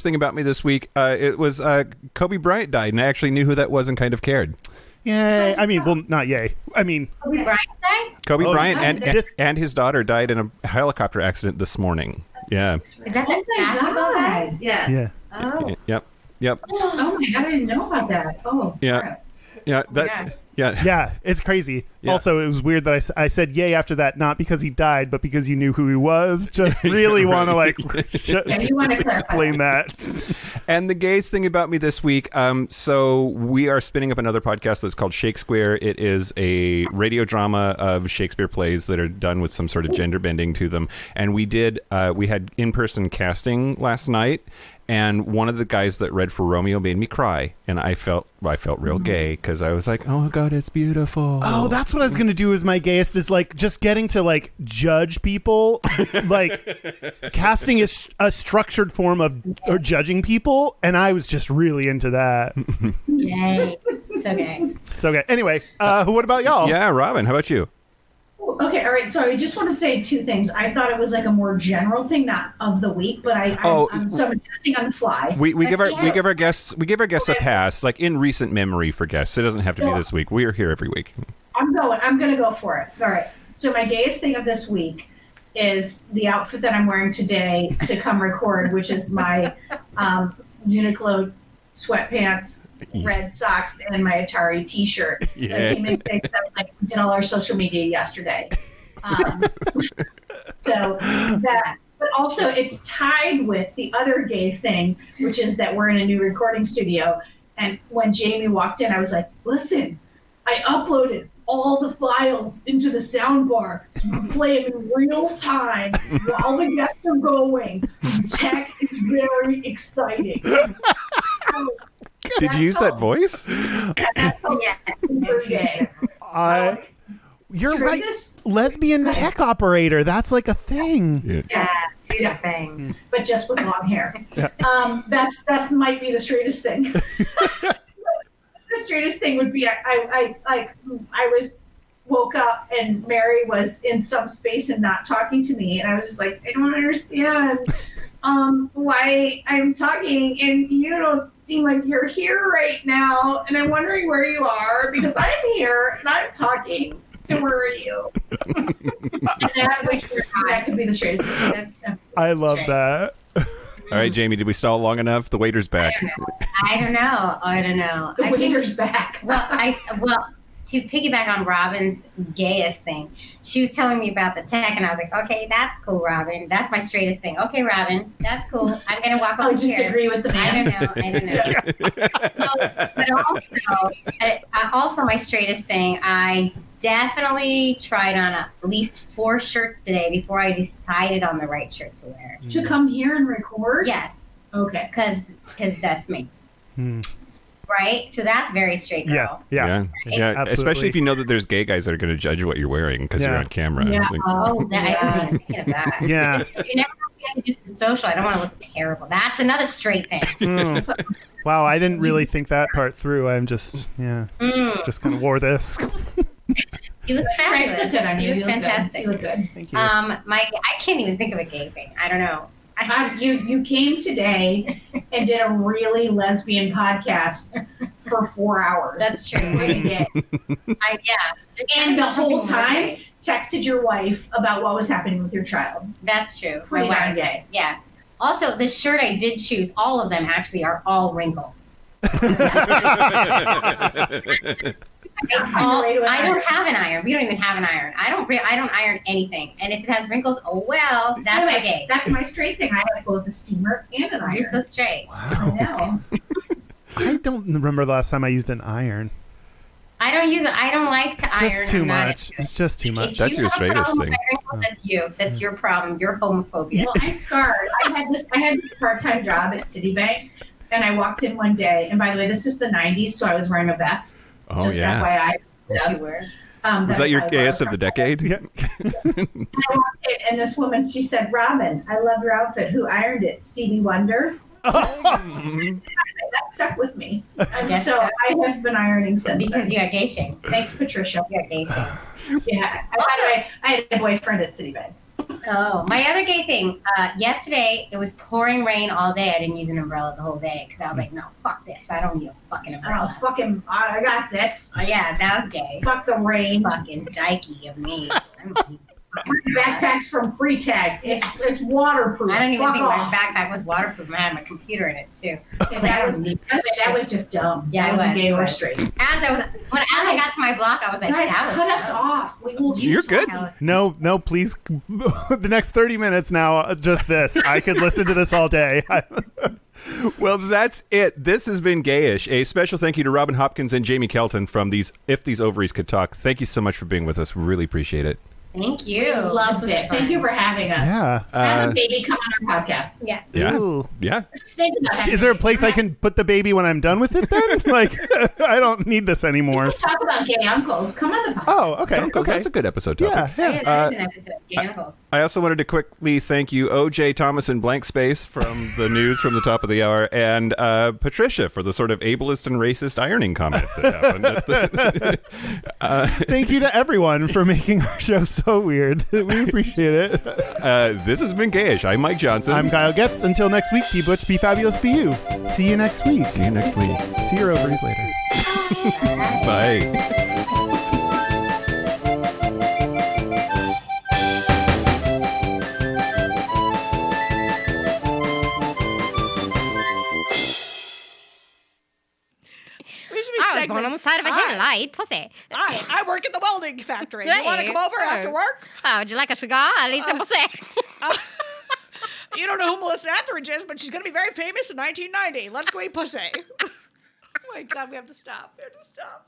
thing about me this week, it was Kobe Bryant died, and I actually knew who that was and kind of cared. Yay. I mean, well, not yay. I mean, Kobe Bryant died? Kobe Bryant this- and his daughter died in a helicopter accident this morning. Yeah. Is that the basketball guy? Yes. yeah. Oh. Yep. Oh my god, I didn't know about that. Oh. Yeah. crap. Yeah. God. Yeah. Yeah, it's crazy. Yeah. Also, it was weird that I said yay after that, not because he died, but because you knew who he was. Just really want to you want to explain that. And the gayest thing about me this week, so we are spinning up another podcast that's called Shakespeare. It is a radio drama of Shakespeare plays that are done with some sort of gender bending to them. And we had in-person casting last night. And one of the guys that read for Romeo made me cry, and I felt real gay because I was like, "Oh God, it's beautiful." Oh, that's what I was gonna do. Is my gayest is like just getting to like judge people, like casting is a structured form of judging people, and I was just really into that. Yay! So gay. So gay. Anyway, what about y'all? Yeah, Robin, how about you? Okay, all right. So I just want to say two things. I thought it was like a more general thing, not of the week, but I'm adjusting on the fly. We give our guests a pass, like in recent memory for guests. It doesn't have to be this week. We are here every week. I'm going to go for it. All right. So my gayest thing of this week is the outfit that I'm wearing today to come record, which is my Uniqlo sweatpants, red socks, and my Atari T-shirt. Yeah. That came in fixed. We did all our social media yesterday. So that, but also it's tied with the other gay thing, which is that we're in a new recording studio. And when Jaimie walked in, I was like, "Listen, I uploaded all the files into the sound bar so we can play them in real time while the guests are going. Tech is very exciting." Did you use that voice? Super gay. You're right. Lesbian tech operator. That's like a thing. Yeah, she's a thing. But just with long hair. That's might be the straightest thing. The straightest thing would be I woke up and Mary was in some space and not talking to me, and I was just like, I don't understand why I'm talking and you don't seem like you're here right now, and I'm wondering where you are because I'm here and I'm talking. And where are you? And that could be the straightest thing. I love that. All right, Jaimie, did we stall long enough? The waiter's back. I don't know. The waiter's back. Well, to piggyback on Robin's gayest thing, she was telling me about the tech, and I was like, okay, that's cool, Robin. That's my straightest thing. Okay, Robin, that's cool. I'm going to walk over just here. agree with the man. I don't know. But also my straightest thing, I definitely tried on at least 4 shirts today before I decided on the right shirt to wear. To come here and record? Yes. Okay. Because that's me. Right? So that's very straight girl. Yeah. Absolutely. Especially if you know that there's gay guys that are going to judge what you're wearing because you're on camera. Yeah. I wasn't even thinking of that. Yeah. You never have to do some social. I don't want to look terrible. That's another straight thing. Wow, I didn't really think that part through. I'm just just kind of wore this. You look fabulous. Good on you. You look fantastic. You look good. Thank you. I can't even think of a gay thing. I don't know. You came today and did a really lesbian podcast for 4 hours. That's true. Yeah. And the whole time texted your wife about what was happening with your child. That's true. Pretty My darn wife. gay. Yeah. Also, the shirt I did choose, all of them actually are all wrinkled. I don't have an iron. We don't even have an iron. I don't iron anything. And if it has wrinkles, oh well, that's my gay. That's my straight thing. I have both a steamer and an iron. You're so straight. I know. I don't remember the last time I used an iron. I don't use it. I don't like to iron. It's just too much. It's just too much. That's your straightest thing. That's you. That's your problem. Your homophobia. Well, I'm scarred. I had this part-time job at Citibank, and I walked in one day. And by the way, this is the '90s, so I was wearing a vest. Oh, just yeah. FYI. Yes, you were. Was that your gayest of the decade? Yeah. And I walked in, and this woman, she said, "Robin, I love your outfit. Who ironed it? Stevie Wonder." That stuck with me. And so I have been ironing since because then. you got gay shame. Thanks, Patricia. You got gay shame. Yeah. By the way, I had a boyfriend at Citibank. Oh, my other gay thing. Yesterday, it was pouring rain all day. I didn't use an umbrella the whole day because I was like, no, fuck this. I don't need a fucking umbrella. I got this. Oh, yeah, that was gay. Fuck the rain. Fucking dykey of me. Backpack's from Free Tag. It's waterproof. I don't even Fuck think off. my backpack was waterproof. I had my computer in it too. That was just dumb. Yeah, that wasn't gay it or was. straight. When I got to my block, I was like, Guys, that was cut us off. We will You're good. No, please. The next 30 minutes now, just this. I could listen to this all day. Well, that's it. This has been Gayish. A special thank you to Robin Hopkins and Jaimie Kelton from If These Ovaries Could Talk. Thank you so much for being with us. We really appreciate it. Thank you. Loved it. Thank you for having us. Yeah. Have a baby come on our podcast. Yeah. Yeah. Ooh. Yeah. Just think about having Is there a baby. place I can put the baby when I'm done with it then? Like, I don't need this anymore. Let's talk about gay uncles. Come on the podcast. Oh, okay. Uncles, Okay. that's a good episode topic. Yeah. Yeah, that is an episode of Gambles. I also wanted to quickly thank you, OJ Thomas in Blank Space from the news from the top of the hour, and Patricia for the sort of ableist and racist ironing comment that happened. Thank you to everyone for making our show so weird. We appreciate it. This has been Gayish. I'm Mike Johnson. I'm Kyle Getz. Until next week, be butch, be fabulous, be you. See you next week. See you next week. See your ovaries later. Bye. We should be I was born on the side of a headlight, pussy. I work at the welding factory. You want to come over after work? Oh, would you like a cigar? At least a pussy. You don't know who Melissa Etheridge is, but she's going to be very famous in 1990. Let's go eat pussy. Oh my God, we have to stop. We have to stop.